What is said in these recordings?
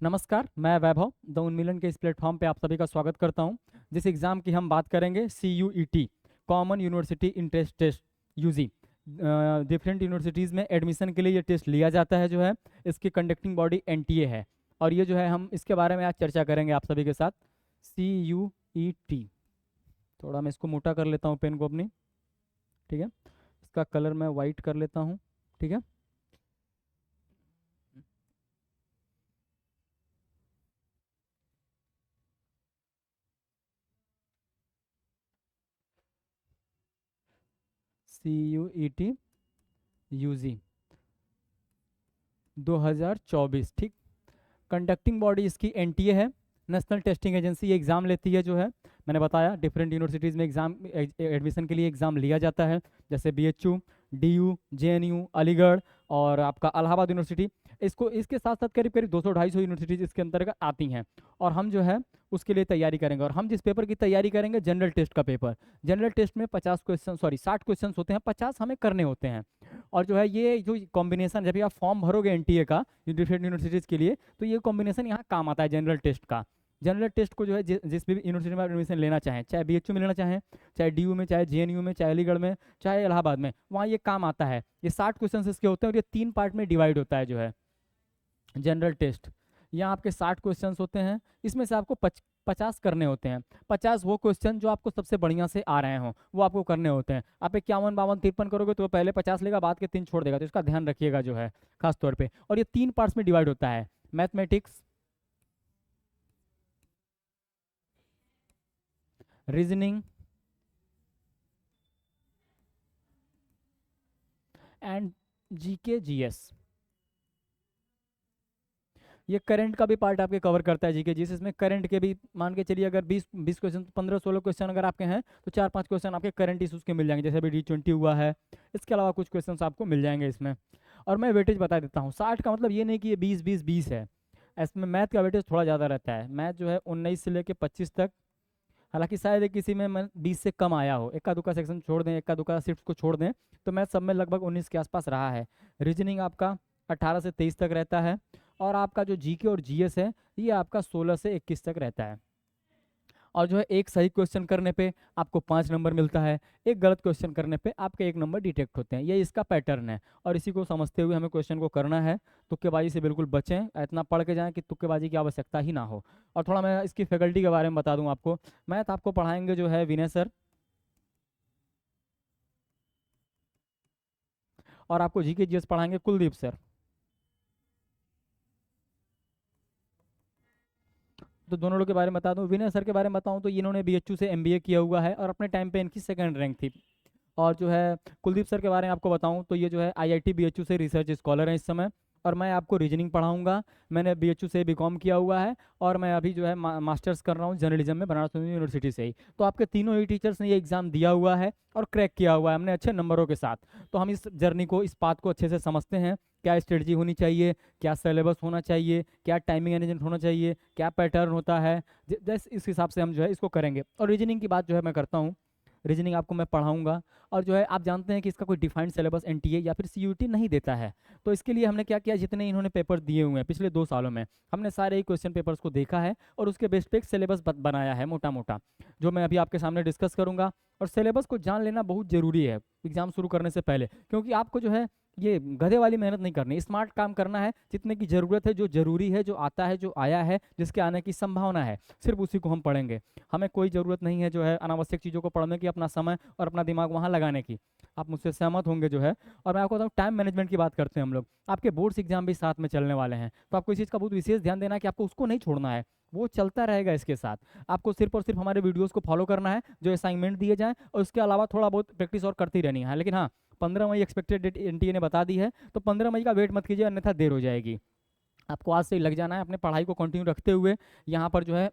नमस्कार, मैं वैभव द उन्मिलन के इस प्लेटफॉर्म पे आप सभी का स्वागत करता हूं। जिस एग्ज़ाम की हम बात करेंगे CUET, common university entrance test, UG. Different universities में एडमिशन के लिए ये टेस्ट लिया जाता है जो है। इसकी कंडक्टिंग बॉडी NTA है और ये जो है हम इसके बारे में आज चर्चा करेंगे आप सभी के साथ। CUET, थोड़ा मैं इसको मोटा कर लेता हूँ पेन को अपनी, ठीक है। इसका कलर मैं वाइट कर लेता हूँ, ठीक है। CUET UG 2024, ठीक। कंडक्टिंग बॉडी इसकी NTA है, नेशनल टेस्टिंग एजेंसी। ये एग्ज़ाम लेती है जो है। मैंने बताया डिफरेंट यूनिवर्सिटीज़ में एग्ज़ाम एडमिशन के लिए एग्ज़ाम लिया जाता है, जैसे BHU, DU, JNU, अलीगढ़ और आपका इलाहाबाद यूनिवर्सिटी। इसको इसके साथ साथ करीब करीब 200-250 यूनिवर्सिटीज़ इसके अंतर्गत आती हैं और हम जो है उसके लिए तैयारी करेंगे। और हम जिस पेपर की तैयारी करेंगे, जनरल टेस्ट का पेपर। जनरल टेस्ट में 60 क्वेश्चन होते हैं, 50 हमें करने होते हैं। और जो है ये जो कॉम्बिनेशन, जब भी आप फॉर्म भरोगे NTA का डिफरेंट यूनिवर्सिटीज़ के लिए, तो ये कॉम्बिनेशन यहाँ काम आता है जनरल टेस्ट का। जनरल टेस्ट को जो है जिस भी यूनिवर्सिटी में एडमिशन लेना चाहें, चाहे BHU में लेना चाहें, चाहे DU में, चाहे JNU में, चाहे अलीगढ़ में, चाहे इलाहाबाद में, वहाँ ये काम आता है। ये 60 क्वेश्चन इसके होते हैं और ये 3 पार्ट में डिवाइड होता है जो है जनरल टेस्ट। यहाँ आपके 60 क्वेश्चन होते हैं, इसमें से आपको 50 करने होते हैं। 50 वो क्वेश्चन जो आपको सबसे बढ़िया से आ रहे हों वो आपको करने होते हैं। आप 51, 52, 53 करोगे तो वो पहले 50 लेगा, बाद के 3 छोड़ देगा, तो इसका ध्यान रखिएगा जो है खास तौर पे। और ये 3 पार्ट्स में डिवाइड होता है, mathematics, reasoning and GK GS। ये करंट का भी पार्ट आपके कवर करता है, GK GS। इसमें करंट के भी मान के चलिए, अगर 20 क्वेश्चन, 15-16 क्वेश्चन अगर आपके हैं तो 4-5 क्वेश्चन आपके करंट इशूज़ के मिल जाएंगे, जैसे अभी D20 हुआ है। इसके अलावा कुछ क्वेश्चन आपको मिल जाएंगे इसमें। और मैं वेटेज बता देता हूँ, 60 का मतलब ये नहीं कि ये 20-20-20 है। इसमें मैथ का वेटेज थोड़ा ज़्यादा रहता है। मैथ जो है 19 से लेकर 25 तक, हालांकि शायद किसी में 20 से कम आया हो, इक्का दुक्का सेक्शन छोड़ दें, इक्का दुक्का शिफ्ट को छोड़ दें, तो मैथ सब में लगभग 19 के आसपास रहा है। रीजनिंग आपका 18 से 23 तक रहता है। और आपका जो GK और GS है ये आपका 16 से 21 तक रहता है। और जो है एक सही क्वेश्चन करने पे आपको 5 नंबर मिलता है, एक गलत क्वेश्चन करने पे आपके 1 नंबर डिटेक्ट होते हैं। ये इसका पैटर्न है और इसी को समझते हुए हमें क्वेश्चन को करना है। तुक्केबाजी से बिल्कुल बचें, इतना पढ़ के जाएं कि तुक्केबाजी की आवश्यकता ही ना हो। और थोड़ा मैं इसकी फैकल्टी के बारे में बता दूं आपको। मैथ आपको पढ़ाएंगे जो है विनय सर, और आपको GK GS पढ़ाएंगे कुलदीप सर। तो दोनों लोग के बारे में बता दूं। विनय सर के बारे में बताऊं तो इन्होंने BHU से MBA किया हुआ है और अपने टाइम पे इनकी सेकंड रैंक थी। और जो है कुलदीप सर के बारे में आपको बताऊं तो ये जो है IIT BHU से रिसर्च स्कॉलर हैं इस समय। और मैं आपको रीजनिंग पढ़ाऊंगा। मैंने BHU से BCom किया हुआ है और मैं अभी जो है मास्टर्स कर रहा हूँ जर्नलिज्म में बनारस हिंदू यूनिवर्सिटी से ही। तो आपके तीनों ही टीचर्स ने ये एग्ज़ाम दिया हुआ है और क्रैक किया हुआ है हमने अच्छे नंबरों के साथ। तो हम इस जर्नी को, इस पाथ को अच्छे से समझते हैं। क्या स्ट्रेटजी होनी चाहिए, क्या सिलेबस होना चाहिए, क्या टाइमिंग मैनेजमेंट होना चाहिए, क्या पैटर्न होता है, जैसे इस हिसाब से हम जो है इसको करेंगे। और रीजनिंग की बात जो है मैं करता हूँ, रीजनिंग आपको मैं पढ़ाऊंगा। और जो है आप जानते हैं कि इसका कोई डिफाइंड सिलेबस NTA या फिर CUET नहीं देता है। तो इसके लिए हमने क्या किया, जितने इन्होंने पेपर दिए हुए हैं पिछले 2 सालों में, हमने सारे ही क्वेश्चन पेपर्स को देखा है और उसके बेस पे एक सिलेबस बनाया है मोटा मोटा, जो मैं अभी आपके सामने डिस्कस करूंगा। और सिलेबस को जान लेना बहुत ज़रूरी है एग्जाम शुरू करने से पहले, क्योंकि आपको जो है ये गधे वाली मेहनत नहीं करनी, स्मार्ट काम करना है। जितने की ज़रूरत है, जो ज़रूरी है, जो आता है, जो आया है, जिसके आने की संभावना है, सिर्फ उसी को हम पढ़ेंगे। हमें कोई ज़रूरत नहीं है जो है अनावश्यक चीज़ों को पढ़ने की, अपना समय और अपना दिमाग वहाँ लगाने की। आप मुझसे सहमत होंगे जो है। और मैं आपको बताऊँ, टाइम मैनेजमेंट की बात करते हैं हम लोग। आपके बोर्ड्स एग्जाम भी साथ में चलने वाले हैं, तो आपको इस चीज़ का बहुत विशेष ध्यान देना है कि आपको उसको नहीं छोड़ना है, वो चलता रहेगा इसके साथ। आपको सिर्फ और सिर्फ हमारे वीडियोस को फॉलो करना है, जो असाइनमेंट दिए जाएँ, और उसके अलावा थोड़ा बहुत प्रैक्टिस और करती रहनी है। लेकिन हाँ, 15 मई एक्सपेक्टेड डेट NTA ने बता दी है, तो 15 मई का वेट मत कीजिए, अन्यथा देर हो जाएगी। आपको आज से ही लग जाना है अपने पढ़ाई को कंटिन्यू रखते हुए। यहाँ पर जो है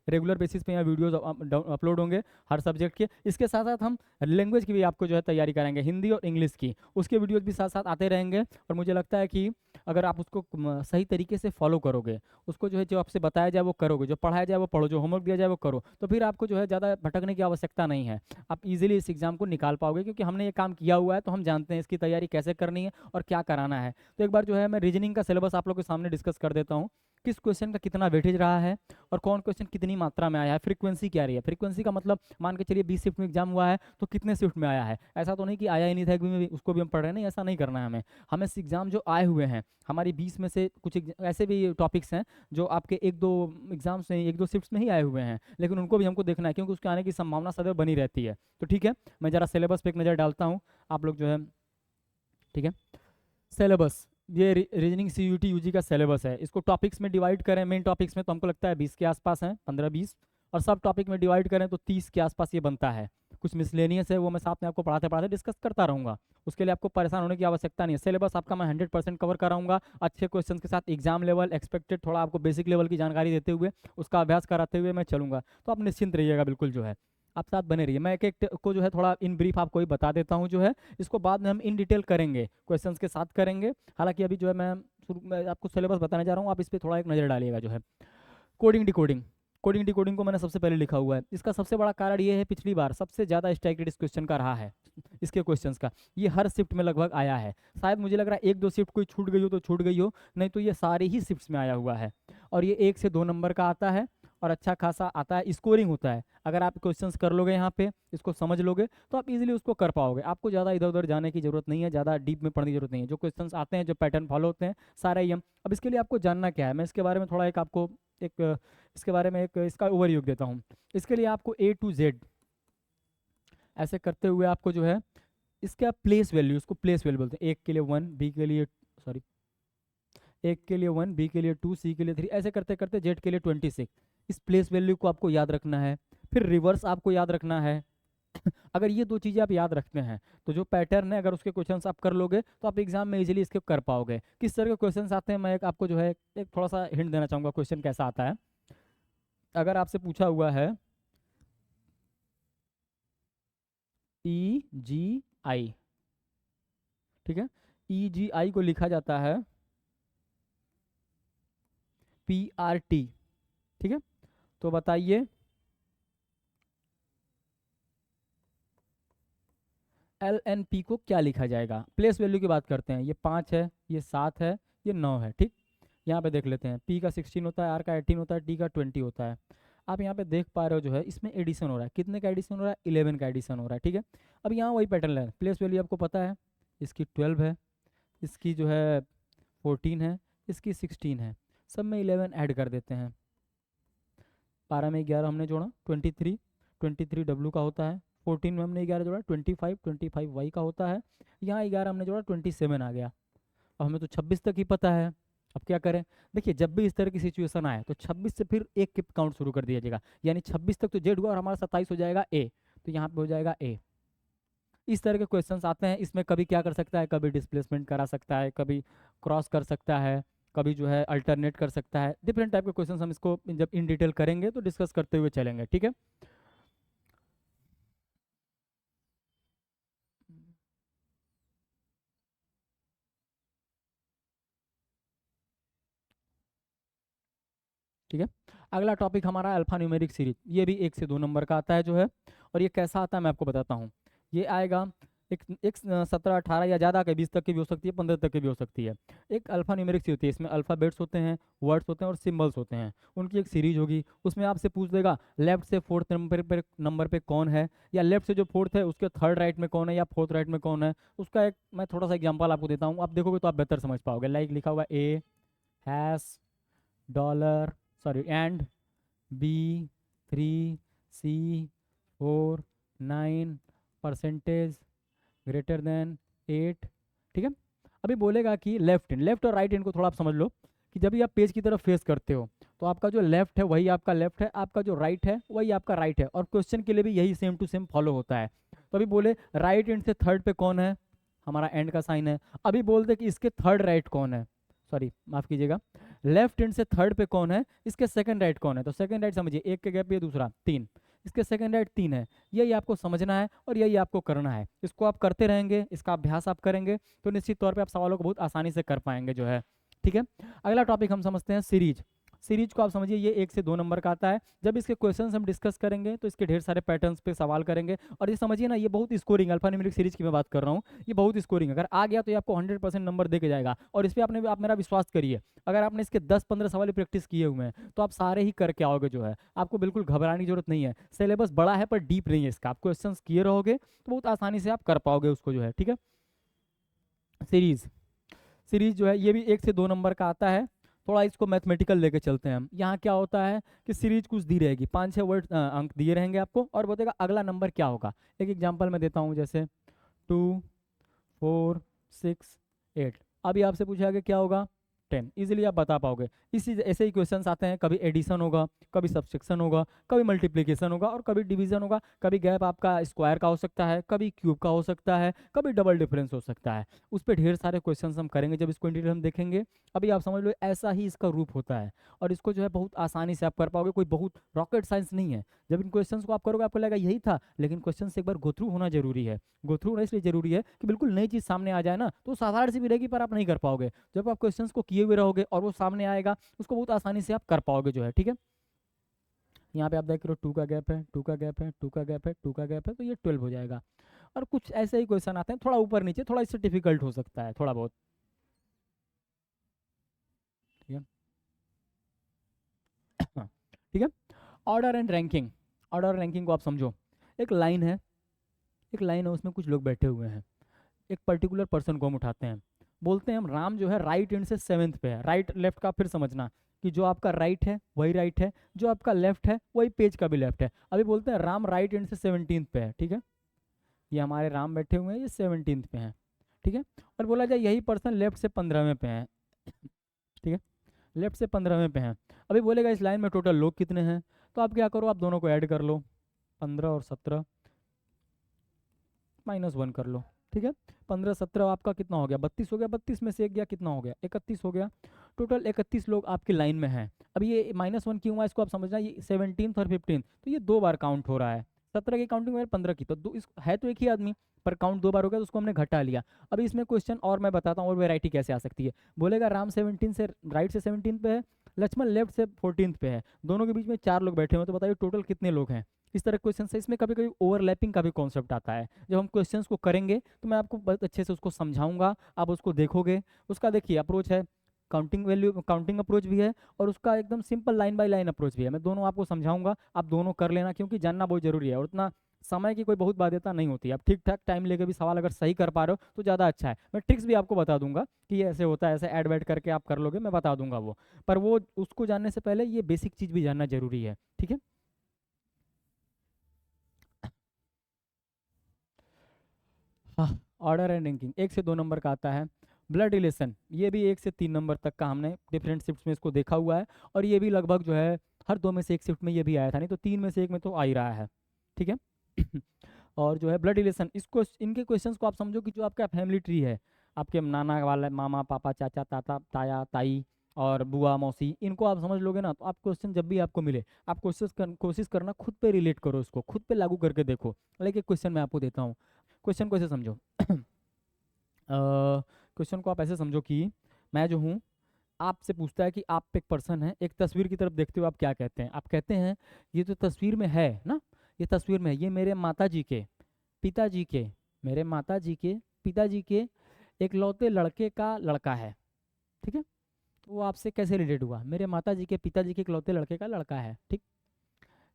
रेगुलर बेसिस पे यहाँ वीडियोस अपलोड होंगे हर सब्जेक्ट के। इसके साथ साथ हम लैंग्वेज की भी आपको जो है तैयारी कराएंगे, हिंदी और इंग्लिश की, उसके वीडियोस भी साथ साथ आते रहेंगे। और मुझे लगता है कि अगर आप उसको सही तरीके से फॉलो करोगे, उसको जो है जो आपसे बताया जाए वो करोगे, जो पढ़ाया जाए वो पढ़ो, जो होमवर्क दिया जाए वो करो, तो फिर आपको जो है ज़्यादा भटकने की आवश्यकता नहीं है। आप इजीली इस एग्ज़ाम को निकाल पाओगे, क्योंकि हमने ये काम किया हुआ है, तो हम जानते हैं इसकी तैयारी कैसे करनी है और क्या कराना है। तो एक बार जो है मैं रीजनिंग का सिलेबस आप लोग के सामने डिस्कस कर देता हूँ। किस क्वेश्चन का कितना वेटेज रहा है और कौन क्वेश्चन कितनी मात्रा में आया है, फ्रीक्वेंसी क्या रही है। फ्रीक्वेंसी का मतलब मान के चलिए 20 शिफ्ट में एग्जाम हुआ है तो कितने शिफ्ट में आया है, ऐसा तो नहीं कि आया ही नहीं था उसको भी हम पढ़ रहे हैं, नहीं ऐसा नहीं करना है हमें। हमें एग्जाम जो आए हुए हैं हमारी 20 में से कुछ ऐसे भी टॉपिक्स हैं जो आपके एक दो एग्जाम्स में एक दो शिफ्ट्स में ही आए हुए हैं, लेकिन उनको भी हमको देखना है क्योंकि उसके आने की संभावना सदैव बनी रहती है। तो ठीक है, मैं ज़रा सिलेबस पे एक नज़र डालता हूँ, आप लोग जो है ठीक है। सिलेबस, ये रीजनिंग CUT UG का सिलेबस है, इसको टॉपिक्स में डिवाइड करें, मेन टॉपिक्स में तो हमको लगता है 20 के आसपास हैं, 15-20, और सब टॉपिक में डिवाइड करें तो 30 के आसपास ये बनता है। कुछ मिसलेनियस है वो मैं साथ में आपको पढ़ाते पढ़ाते डिस्कस करता रहूँगा, उसके लिए आपको परेशान होने की आवश्यकता नहीं है। सिलेबस आपका मैं 100% कवर कराऊंगा अच्छे क्वेश्चन के साथ, एग्जाम लेवल एक्सपेक्टेड थोड़ा आपको बेसिक लेवल की जानकारी देते हुए उसका अभ्यास कराते हुए मैं चलूँगा, तो आप निश्चिंत रहिएगा बिल्कुल जो है, आप साथ बने रहिए। मैं एक एक को जो है थोड़ा इन ब्रीफ आपको ही बता देता हूँ जो है, इसको बाद में हम इन डिटेल करेंगे, क्वेश्चंस के साथ करेंगे। हालांकि अभी जो है मैं शुरू में आपको सिलेबस बताने जा रहा हूँ, आप इस पर थोड़ा एक नज़र डालिएगा जो है। कोडिंग डिकोडिंग, कोडिंग डिकोडिंग को मैंने सबसे पहले लिखा हुआ है, इसका सबसे बड़ा कारण ये है पिछली बार सबसे ज़्यादा स्ट्राइक रेट इस क्वेश्चन का रहा है, इसके क्वेश्चंस का, ये हर शिफ्ट में लगभग आया है। शायद मुझे लग रहा है एक दो शिफ्ट कोई छूट गई हो तो छूट गई हो, नहीं तो ये सारी ही शिफ्ट्स में आया हुआ है। और ये 1 से 2 नंबर का आता है और अच्छा खासा आता है, स्कोरिंग होता है। अगर आप क्वेश्चंस कर लोगे यहाँ पे, इसको समझ लोगे तो आप इजीली उसको कर पाओगे, आपको ज़्यादा इधर उधर जाने की जरूरत नहीं है, ज़्यादा डीप में पढ़ने की जरूरत नहीं है। जो क्वेश्चंस आते हैं, जो पैटर्न फॉलो होते हैं, सारे ही हम, अब इसके लिए आपको जानना क्या है, मैं इसके बारे में थोड़ा एक आपको एक इसके बारे में एक इसका ओवरव्यू देता हूँ। इसके लिए आपको A to Z ऐसे करते हुए आपको जो है इसका प्लेस वैल्यू, इसको प्लेस वैल्यू बोलते हैं, 1 के लिए 1, B के लिए सॉरी 1 के लिए 1, B के लिए 2, C के लिए 3, ऐसे करते करते Z के लिए 26, इस प्लेस वैल्यू को आपको याद रखना है। फिर रिवर्स आपको याद रखना है। अगर ये दो चीज़ें आप याद रखते हैं तो जो पैटर्न है, अगर उसके क्वेश्चंस आप कर लोगे तो आप एग्जाम में इजीली इसके कर पाओगे। किस तरह के क्वेश्चंस आते हैं, मैं एक आपको जो है एक थोड़ा सा हिंट देना चाहूँगा क्वेश्चन कैसा आता है। अगर आपसे पूछा हुआ है EGI, ठीक है, EGI को लिखा जाता है PRT, ठीक है, तो बताइए LNP को क्या लिखा जाएगा। प्लेस वैल्यू की बात करते हैं, ये 5 है, ये 7 है, ये 9 है, ठीक। यहाँ पे देख लेते हैं, P का 16 होता है, R का 18 होता है, T का 20 होता है। आप यहाँ पे देख पा रहे हो जो है इसमें एडिशन हो रहा है, कितने का एडिशन हो रहा है, 11 का एडिशन हो रहा है, ठीक है। अब यहाँ वही पैटर्न है, प्लेस वैल्यू आपको पता है, इसकी 12 है, इसकी जो है 14 है, इसकी 16 है, सब में 11 ऐड कर देते हैं। 12 में 11 हमने जोड़ा 23, 23 W का होता है, 14 में हमने 11 जोड़ा 25, 25 Y का होता है, यहाँ 11 हमने जोड़ा 27 आ गया। अब हमें तो 26 तक ही पता है, अब क्या करें। देखिए जब भी इस तरह की सिचुएशन आए तो 26 से फिर एक के काउंट शुरू कर दिया जाएगा, यानी 26 तक तो जेड हुआ और हमारा 27 हो जाएगा A, तो यहाँ पे हो जाएगा A। इस तरह के क्वेश्चंस आते हैं, इसमें कभी क्या कर सकता है, कभी डिस्प्लेसमेंट करा सकता है, कभी क्रॉस कर सकता है, कभी जो है अल्टरनेट कर सकता है, डिफरेंट टाइप के क्वेश्चंस हम इसको जब इन डिटेल करेंगे तो डिस्कस करते हुए चलेंगे, ठीक है। ठीक है, अगला टॉपिक हमारा अल्फा न्यूमेरिक सीरीज, ये भी 1 से 2 नंबर का आता है जो है, और ये कैसा आता है मैं आपको बताता हूँ। ये आएगा एक 17, 18 या ज़्यादा के 20 तक की भी हो सकती है, 15 तक की भी हो सकती है। एक अल्फा न्यूमेरिक सीरीज होती है, इसमें अल्फ़ाबेट्स होते हैं, वर्ड्स होते हैं और सिम्बल्स होते हैं, उनकी एक सीरीज होगी। उसमें आपसे पूछ देगा लेफ्ट से 4th नंबर पे कौन है, या लेफ्ट से जो 4th है उसके 3rd राइट में कौन है, या 4th राइट में कौन है। उसका एक मैं थोड़ा सा एग्जाम्पल आपको देता हूँ, आप देखोगे तो आप बेहतर समझ पाओगे। लाइक लिखा हुआ A hash dollar sorry and B3C4 9 percentage greater than 8, ठीक है। अभी बोलेगा कि लेफ्ट और राइट हैंड को थोड़ा आप समझ लो कि जब भी आप पेज की तरफ फेस करते हो तो आपका जो लेफ्ट है वही आपका लेफ्ट है, आपका जो राइट है वही आपका राइट है, और क्वेश्चन के लिए भी यही सेम टू सेम फॉलो होता है। तो अभी बोले राइट एंड से 3rd पे कौन है, हमारा एंड का साइन है। अभी बोलते कि इसके 3rd राइट कौन है, सॉरी माफ कीजिएगा, लेफ्ट हैंड से 3rd पे कौन है, इसके 2nd राइट कौन है। तो 2nd राइट समझिए, एक के गैप पे दूसरा 3, इसके 2nd राइट 3 है। यही आपको समझना है और यही आपको करना है, इसको आप करते रहेंगे, इसका अभ्यास आप करेंगे तो निश्चित तौर पे आप सवालों को बहुत आसानी से कर पाएंगे जो है, ठीक है। अगला टॉपिक हम समझते हैं सीरीज। सीरीज को आप समझिए ये 1 से 2 नंबर का आता है। जब इसके क्वेश्चंस हम डिस्कस करेंगे तो इसके ढेर सारे पैटर्न्स पे सवाल करेंगे। और ये समझिए ना, ये बहुत स्कोरिंग अल्फान्यूमेरिक सीरीज की मैं बात कर रहा हूँ, ये बहुत स्कोरिंग, अगर आ गया तो ये आपको 100% नंबर दे के जाएगा। और इस पर आप मेरा विश्वास करिए, अगर आपने इसके 10-15 सवाल प्रैक्टिस किए हुए हैं तो आप सारे ही करके आओगे जो है, आपको बिल्कुल घबराने की जरूरत नहीं है। सिलेबस बड़ा है पर डीप नहीं है इसका, आप क्वेश्चंस किए रहोगे तो बहुत आसानी से आप कर पाओगे उसको जो है, ठीक है। सीरीज सीरीज जो है ये भी 1 से 2 नंबर का आता है। थोड़ा इसको मैथमेटिकल लेके चलते हैं हम। यहाँ क्या होता है कि सीरीज कुछ दी रहेगी, 5-6 वर्ड अंक दिए रहेंगे आपको, और बताएगा अगला नंबर क्या होगा। एक एग्जांपल मैं देता हूँ, जैसे 2, 4, 6, 8। अभी आपसे पूछा कि क्या होगा 10, इजीली आप बता पाओगे। इसी ऐसे ही क्वेश्चंस आते हैं, कभी एडिशन होगा, कभी सब्सट्रैक्शन होगा, कभी मल्टीप्लिकेशन होगा, और कभी डिवीजन होगा। कभी गैप आपका स्क्वायर का हो सकता है, कभी क्यूब का हो सकता है, कभी डबल डिफरेंस हो सकता है। उस पर ढेर सारे क्वेश्चंस हम करेंगे जब इसको इन डिटेल हम देखेंगे। अभी आप समझ लो ऐसा ही इसका रूप होता है, और इसको जो है बहुत आसानी से आप कर पाओगे, कोई बहुत रॉकेट साइंस नहीं है। जब इन क्वेश्चंस को आप करोगे आपको लगेगा यही था, लेकिन क्वेश्चन से एक बार गो थ्रू होना जरूरी है। गो थ्रू होना इसलिए जरूरी है कि बिल्कुल नई चीज़ सामने आ जाए ना, तो साधारण सी भी रहेगी पर आप नहीं कर पाओगे। जब आप क्वेश्चंस को किए हुए रहोगे और वो सामने आएगा, उसको बहुत आसानी से आप कर पाओगे जो है, ठीक है। यहाँ पे आप देख रहे हो 2 का गैप है, 2 का गैप है, 2 का गैप है, 2 का गैप है, तो ये 12 हो जाएगा। और कुछ ऐसे ही क्वेश्चन आते हैं थोड़ा ऊपर नीचे, थोड़ा इससे डिफिकल्ट हो सकता है थोड़ा बहुत, ठीक है। हाँ, ठीक है। ऑर्डर एंड रैंकिंग, ऑर्डर और रैंकिंग को आप समझो। एक लाइन है, एक लाइन है, उसमें कुछ लोग बैठे हुए हैं। एक पर्टिकुलर पर्सन को हम उठाते हैं, बोलते हैं हम राम जो है राइट एंड से 7th पे है। राइट लेफ्ट का फिर समझना कि जो आपका राइट है वही राइट है, जो आपका लेफ्ट है वही पेज का भी लेफ्ट है। अभी बोलते हैं राम राइट एंड से 17th पे है, ठीक है। ये हमारे राम बैठे हुए हैं, ये 17th पे हैं, ठीक है। और बोला जाए यही पर्सन लेफ्ट से 15वें पे हैं, ठीक है, लेफ्ट से 15वें पे हैं। अभी बोलेगा इस लाइन में टोटल लोग कितने हैं, तो आप क्या करो, आप दोनों को ऐड कर लो, 15 और 17 -1 कर लो, ठीक है। 15-17 आपका कितना हो गया, 32 हो गया। 32 में से एक गया, कितना हो गया, 31 हो गया। टोटल 31 लोग आपकी लाइन में हैं। अब ये -1 क्यों हुआ इसको आप समझना, ये 17th और 15th, तो ये 2 बार काउंट हो रहा है। 17 की काउंटिंग हुई, 15 की, तो है तो एक ही आदमी, पर काउंट 2 बार हो गया, तो उसको हमने घटा लिया। अभी इसमें क्वेश्चन और मैं बताता हूँ और वेराइटी कैसे आ सकती है। बोलेगा राम 17 से राइट से 17 पे है, लक्ष्मण लेफ्ट से 14th पे है, दोनों के बीच में 4 लोग बैठे हुए हैं, तो बताइए टोटल कितने लोग हैं। इस तरह क्वेश्चन है। इसमें कभी कभी ओवरलैपिंग का भी कॉन्सेप्ट आता है। जब हम क्वेश्चंस को करेंगे तो मैं आपको बहुत अच्छे से उसको समझाऊंगा, आप उसको देखोगे। उसका देखिए अप्रोच है, काउंटिंग वैल्यू काउंटिंग अप्रोच भी है, और उसका एकदम simple line by line approach भी है। मैं दोनों आपको समझाऊंगा, आप दोनों कर लेना, क्योंकि जानना बहुत जरूरी है। और उतना समय की कोई बहुत बाध्यता नहीं होती है। आप ठीक ठाक टाइम लेके भी सवाल अगर सही कर पा रहे हो तो ज़्यादा अच्छा है। मैं ट्रिक्स भी आपको बता दूंगा कि ये ऐसे होता है, ऐसे ऐड वैड करके आप कर लोगे, मैं बता दूंगा वो। पर वो उसको जानने से पहले ये बेसिक चीज़ भी जानना जरूरी है, ठीक है। हाँ, ऑर्डर एंड रैंकिंग 1 से 2 नंबर का आता है। ब्लड रिलेशन ये भी 1 से 3 नंबर तक का हमने डिफरेंट शिफ्ट्स में इसको देखा हुआ है। और ये भी लगभग जो है हर 2 में से एक शिफ्ट में ये भी आया था, नहीं तो 3 में से एक में तो आ ही रहा है, ठीक है। और जो है ब्लड रिलेशन, इसको इनके क्वेश्चंस को आप समझो कि जो आपका फैमिली ट्री है, आपके नाना वाला, मामा पापा चाचा ताता ताया ताई और बुआ मौसी, इनको आप समझ लोगे ना, तो आप क्वेश्चन जब भी आपको मिले, आप कोशिश करना खुद पे रिलेट करो, इसको खुद पे लागू करके देखो। लेकिन क्वेश्चन मैं आपको देता हूँ, क्वेश्चन को ऐसे समझो। क्वेश्चन को आप ऐसे समझो कि मैं जो हूँ, आपसे पूछता है कि आप एक पर्सन है, एक तस्वीर की तरफ देखते हो, आप क्या कहते हैं, आप कहते हैं ये तो तस्वीर में है ना, ये तस्वीर में है, ये मेरे माता जी के पिताजी के, मेरे माता जी के पिताजी के इकलौते लड़के का लड़का है, ठीक है। तो वो आपसे कैसे रिलेट हुआ, मेरे माता जी के पिताजी के इकलौते लड़के का लड़का है, ठीक।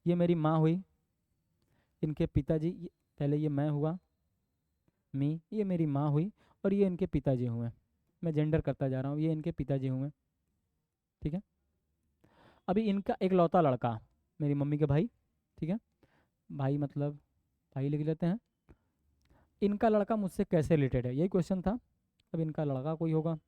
ये मेरी माँ हुई, इनके पिताजी पहले ये मैं हुआ, मी, ये मेरी माँ हुई, और ये इनके पिताजी हुए। मैं जेंडर करता जा रहा हूँ, ये इनके पिताजी हुए, ठीक है। अभी इनका इकलौता लड़का, मेरी मम्मी के भाई, ठीक है, भाई मतलब भाई लिख लेते हैं। इनका लड़का मुझसे कैसे रिलेटेड है, यही क्वेश्चन था। अब इनका लड़का कोई होगा,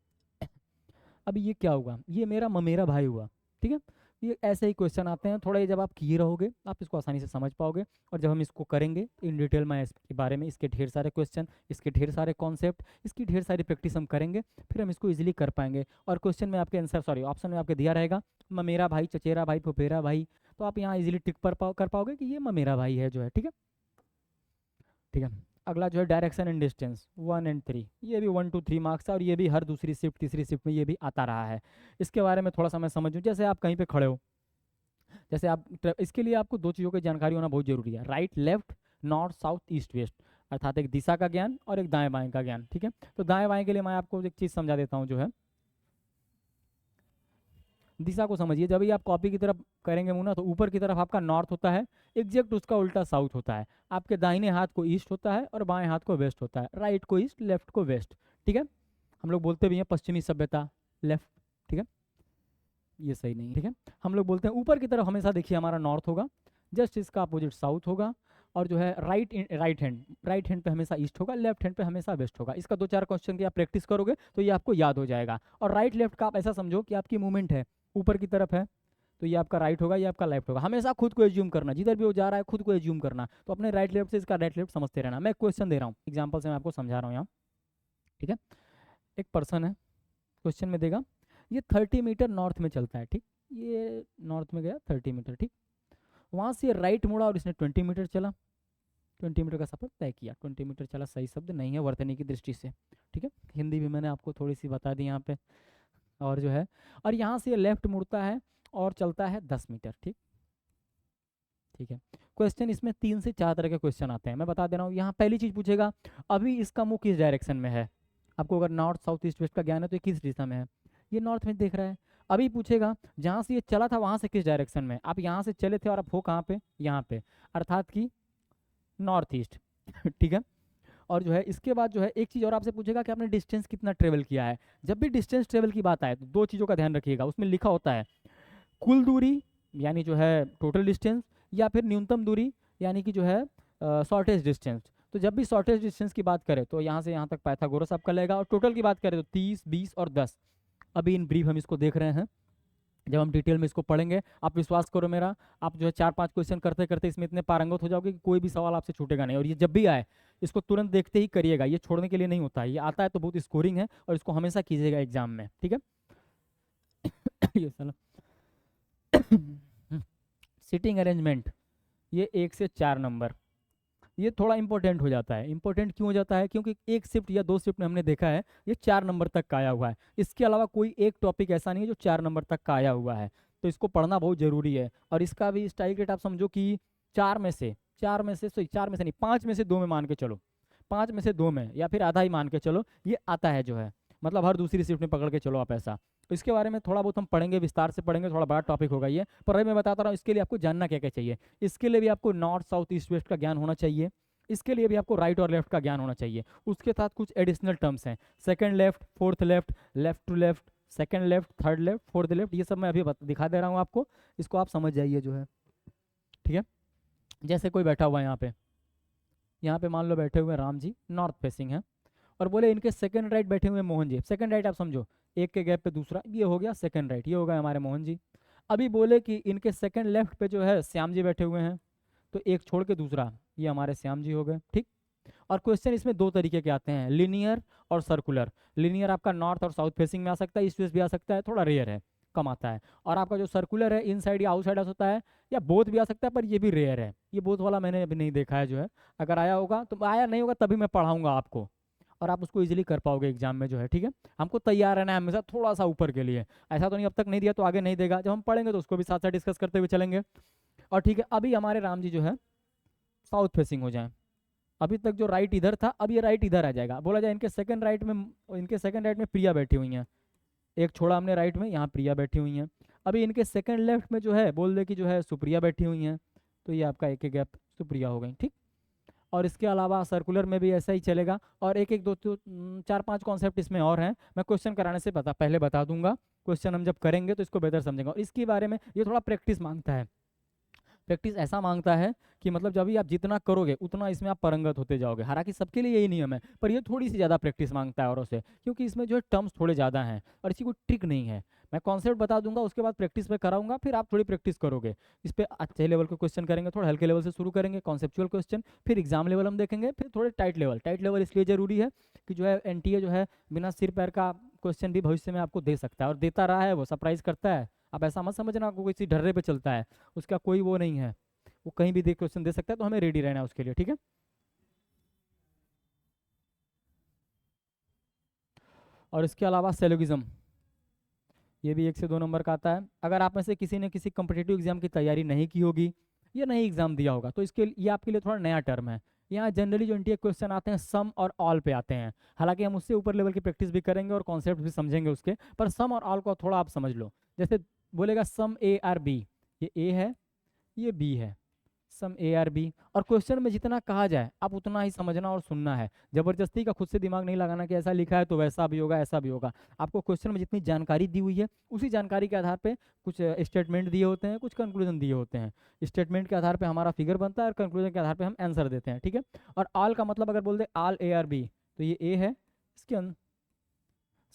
अभी ये क्या होगा, ये मेरा ममेरा भाई हुआ, ठीक है। ये ऐसे ही क्वेश्चन आते हैं, थोड़ा ये जब आप किए रहोगे आप इसको आसानी से समझ पाओगे। और जब हम इसको करेंगे इन डिटेल में इसके बारे में, इसके ढेर सारे क्वेश्चन, इसके ढेर सारे कॉन्सेप्ट, इसकी ढेर सारी प्रैक्टिस हम करेंगे, फिर हम इसको इजीली कर पाएंगे। और क्वेश्चन में आपके आंसर, सॉरी ऑप्शन में आपके दिया रहेगा ममेरा भाई, चचेरा भाई, फुफेरा भाई, तो आप यहाँ इजीली टिक कर पाओगे कि ये ममेरा भाई है जो है, ठीक है, ठीक है। अगला जो है डायरेक्शन एंड डिस्टेंस 1 एंड 3, ये भी 1 to 3 मार्क्स है और ये भी हर दूसरी शिफ्ट तीसरी शिफ्ट में ये भी आता रहा है। इसके बारे में थोड़ा सा मैं समझूँ, जैसे आप कहीं पे खड़े हो, जैसे आप इसके लिए आपको दो चीज़ों की जानकारी होना बहुत जरूरी है, right left, north south east west, अर्थात एक दिशा का ज्ञान और एक दाएं बाएं का ज्ञान। ठीक है, तो दाएं बाएं के लिए मैं आपको एक चीज़ समझा देता हूँ जो है, दिशा को समझिए। जब भी आप कॉपी की तरफ करेंगे मुंह ना, तो ऊपर की तरफ आपका नॉर्थ होता है, एग्जैक्ट उसका उल्टा साउथ होता है। आपके दाहिने हाथ को ईस्ट होता है और बाएं हाथ को वेस्ट होता है, राइट को ईस्ट लेफ्ट को वेस्ट। ठीक है, हम लोग बोलते भी हैं पश्चिमी सभ्यता लेफ्ट, ठीक है, ये सही नहीं है। ठीक है, हम लोग बोलते हैं ऊपर की तरफ हमेशा देखिए हमारा नॉर्थ होगा, जस्ट इसका अपोजिट साउथ होगा, और जो है राइट हैंड पे हमेशा ईस्ट होगा, लेफ्ट हैंड पे हमेशा वेस्ट होगा। इसका 2-4 क्वेश्चन की आप प्रैक्टिस करोगे तो ये आपको याद हो जाएगा। और राइट लेफ्ट का आप ऐसा समझो कि आपकी मूवमेंट है ऊपर की तरफ है, तो ये आपका राइट होगा, ये आपका लेफ्ट होगा। हमेशा खुद को एज्यूम करना, जिधर भी वो जा रहा है खुद को एज्यूम करना, तो अपने राइट लेफ्ट से इसका राइट लेफ्ट समझते रहना। मैं क्वेश्चन दे रहा हूँ, एग्जाम्पल से मैं आपको समझा रहा हूँ यहाँ। ठीक है, एक पर्सन है, क्वेश्चन में देगा ये 30 मीटर नॉर्थ में चलता है, ठीक, ये नॉर्थ में गया 30 मीटर, ठीक, वहाँ से राइट मुड़ा और इसने 20 मीटर चला, 20 मीटर का सफर तय किया। 20 मीटर चला सही शब्द नहीं है वर्तनी की दृष्टि से, ठीक है, हिंदी भी मैंने आपको थोड़ी सी बता दी यहाँ पे। और जो है, और यहाँ से लेफ्ट मुड़ता है और चलता है 10 मीटर, ठीक, ठीक है। क्वेश्चन इसमें 3 से 4 तरह के क्वेश्चन आते हैं, मैं बता दे रहा हूँ। यहाँ पहली चीज पूछेगा अभी इसका मुंह किस डायरेक्शन में है, आपको अगर नॉर्थ साउथ ईस्ट वेस्ट का ज्ञान है तो ये किस दिशा में है, ये नॉर्थ में देख रहा है। अभी पूछेगा जहाँ से ये चला था वहां से किस डायरेक्शन में, आप यहाँ से चले थे और आप हो कहाँ पे, यहाँ पे, अर्थात कि नॉर्थ ईस्ट ठीक है। और जो है इसके बाद जो है एक चीज़ और आपसे पूछेगा कि आपने डिस्टेंस कितना ट्रेवल किया है। जब भी डिस्टेंस ट्रेवल की बात आए तो दो चीज़ों का ध्यान रखिएगा, उसमें लिखा होता है कुल दूरी यानी जो है टोटल डिस्टेंस, या फिर न्यूनतम दूरी यानी कि जो है शॉर्टेज डिस्टेंस। तो जब भी शॉर्टेज डिस्टेंस की बात करें तो यहाँ से यहाँ तक पाइथागोरस आपका लगेगा, और टोटल की बात करें तो 30, 20 और 10। अभी इन ब्रीफ हम इसको देख रहे हैं, जब हम डिटेल में इसको पढ़ेंगे आप विश्वास करो मेरा, आप जो है 4-5 क्वेश्चन करते करते इसमें इतने पारंगत हो जाओगे कि कोई भी सवाल आपसे छूटेगा नहीं। और ये जब भी आए इसको तुरंत देखते ही करिएगा, ये छोड़ने के लिए नहीं होता है, ये आता है तो बहुत स्कोरिंग है और इसको हमेशा कीजिएगा एग्जाम में, ठीक है ये साला सिटिंग अरेंजमेंट, ये 1 से 4 नंबर, ये थोड़ा इंपॉर्टेंट हो जाता है। इंपॉर्टेंट क्यों हो जाता है, क्योंकि एक शिफ्ट या 2 शिफ्ट में हमने देखा है ये 4 नंबर तक का आया हुआ है, इसके अलावा कोई एक टॉपिक ऐसा नहीं है जो 4 नंबर तक का आया हुआ है, तो इसको पढ़ना बहुत जरूरी है। और इसका भी स्ट्राइक रेट आप समझो कि 4 में से नहीं 5 में से 2 में मान के चलो, 5 में से 2 में या फिर आधा ही मान के चलो, ये आता है जो है, मतलब हर दूसरी शिफ्ट में पकड़ के चलो आप ऐसा। तो इसके बारे में थोड़ा बहुत हम पढ़ेंगे, विस्तार से पढ़ेंगे, थोड़ा बड़ा टॉपिक होगा ये, पर अभी मैं बताता रहा हूँ इसके लिए आपको जानना क्या क्या चाहिए। इसके लिए भी आपको नॉर्थ साउथ ईस्ट वेस्ट का ज्ञान होना चाहिए, इसके लिए भी आपको राइट और लेफ्ट का ज्ञान होना चाहिए, उसके साथ कुछ एडिशनल टर्म्स हैं, second left, fourth left, left to left, second left, third left, fourth left, ये सब मैं अभी दिखा दे रहा हूँ आपको, इसको आप समझ जाइए जो है, ठीक है। जैसे कोई बैठा हुआ है यहाँ पे मान लो बैठे हुए राम जी नॉर्थ फेसिंग है, और बोले इनके सेकंड राइट बैठे हुए मोहन जी, सेकंड राइट आप समझो एक के गैप पे दूसरा, ये हो गया सेकंड राइट, ये हो गया हमारे मोहन जी। अभी बोले कि इनके सेकंड लेफ्ट पे जो है श्याम जी बैठे हुए हैं, तो एक छोड़ के दूसरा, ये हमारे श्याम जी हो गए, ठीक। और क्वेश्चन इसमें 2 तरीके के आते हैं, लीनियर और सर्कुलर। लीनियर आपका नॉर्थ और साउथ फेसिंग में आ सकता है, ईस्ट वेस्ट भी आ सकता है, थोड़ा रेयर है, कम आता है। और आपका जो सर्कुलर है इन साइड या आउट साइड आ सकता है, या बोथ भी आ सकता है, पर ये भी रेयर है, ये बोथ वाला मैंने अभी नहीं देखा है जो है, अगर आया होगा तो आया नहीं होगा तभी मैं पढ़ाऊंगा आपको, और आप उसको इजीली कर पाओगे एग्जाम में जो है, ठीक है। हमको तैयार रहना है हमेशा थोड़ा सा ऊपर के लिए, ऐसा तो नहीं अब तक नहीं दिया तो आगे नहीं देगा, जब हम पढ़ेंगे तो उसको भी साथ साथ डिस्कस करते हुए चलेंगे। और ठीक है, अभी हमारे राम जी जो है साउथ फेसिंग हो जाए, अभी तक जो राइट इधर था अब ये राइट इधर आ जाएगा, बोला जाए इनके सेकंड राइट में प्रिया बैठी हुई हैं, एक छोड़ा हमने राइट में, यहाँ प्रिया बैठी हुई हैं। अभी इनके सेकंड लेफ्ट में जो है बोल दे कि जो है सुप्रिया बैठी हुई हैं, तो ये आपका एक गैप सुप्रिया हो गई, ठीक। और इसके अलावा सर्कुलर में भी ऐसा ही चलेगा, और एक एक 4-5 कॉन्सेप्ट इसमें और हैं, मैं क्वेश्चन कराने से पहले बता दूंगा, क्वेश्चन हम जब करेंगे तो इसको बेहतर समझेंगे। और इसके बारे में ये थोड़ा प्रैक्टिस मांगता है, प्रैक्टिस ऐसा मांगता है कि मतलब जब भी आप जितना करोगे उतना इसमें आप परंगत होते जाओगे, हालांकि सबके लिए यही नियम है, पर ये थोड़ी सी ज़्यादा प्रैक्टिस मांगता है औरों से, क्योंकि इसमें जो है टर्म्स थोड़े ज़्यादा हैं और इसी कोई ट्रिक नहीं है। मैं कॉन्सेप्ट बता दूंगा, उसके बाद प्रैक्टिस पे कराऊंगा, फिर आप थोड़ी प्रैक्टिस करोगे, इस पर अच्छे लेवल के क्वेश्चन करेंगे, थोड़ा हल्के लेवल से शुरू करेंगे कॉन्सेप्चुअल क्वेश्चन, फिर एग्जाम लेवल हम देखेंगे, फिर थोड़े टाइट लेवल इसलिए जरूरी है कि जो है एनटीए जो है बिना सिर पैर का क्वेश्चन भी भविष्य में आपको दे सकता है, और देता रहा है, वो सरप्राइज करता है। आप ऐसा मत समझना आपको किसी ढर्रे पे चलता है, उसका कोई वो नहीं है, वो कहीं भी क्वेश्चन दे सकता है, तो हमें रेडी रहना है उसके लिए, ठीक है। और इसके अलावा सेलोगिज्म, ये भी 1 से 2 नंबर का आता है। अगर आप में से किसी ने किसी कम्पिटिटिव एग्जाम की तैयारी नहीं की होगी या नहीं एग्जाम दिया होगा तो इसके ये आपके लिए थोड़ा नया टर्म है। यहाँ जनरली जो एनटीए क्वेश्चन आते हैं सम और ऑल पे आते हैं। हालांकि हम उससे ऊपर लेवल की प्रैक्टिस भी करेंगे और कॉन्सेप्ट भी समझेंगे उसके, पर सम और ऑल को थोड़ा आप समझ लो। जैसे बोलेगा सम ए आर बी, ये ए है ये बी है, सम ए आर बी। और क्वेश्चन में जितना कहा जाए आप उतना ही समझना और सुनना है। जबरदस्ती का खुद से दिमाग नहीं लगाना कि ऐसा लिखा है तो वैसा भी होगा ऐसा भी होगा। आपको क्वेश्चन में जितनी जानकारी दी हुई है उसी जानकारी के आधार पे कुछ स्टेटमेंट दिए होते हैं, कुछ कंक्लूजन दिए होते हैं। स्टेटमेंट के आधार पे हमारा फिगर बनता है और कंक्लूजन के आधार पे हम आंसर देते हैं, ठीक है। और ऑल का मतलब अगर बोल दे ऑल ए आर बी, तो ये ए है, इसके अंदर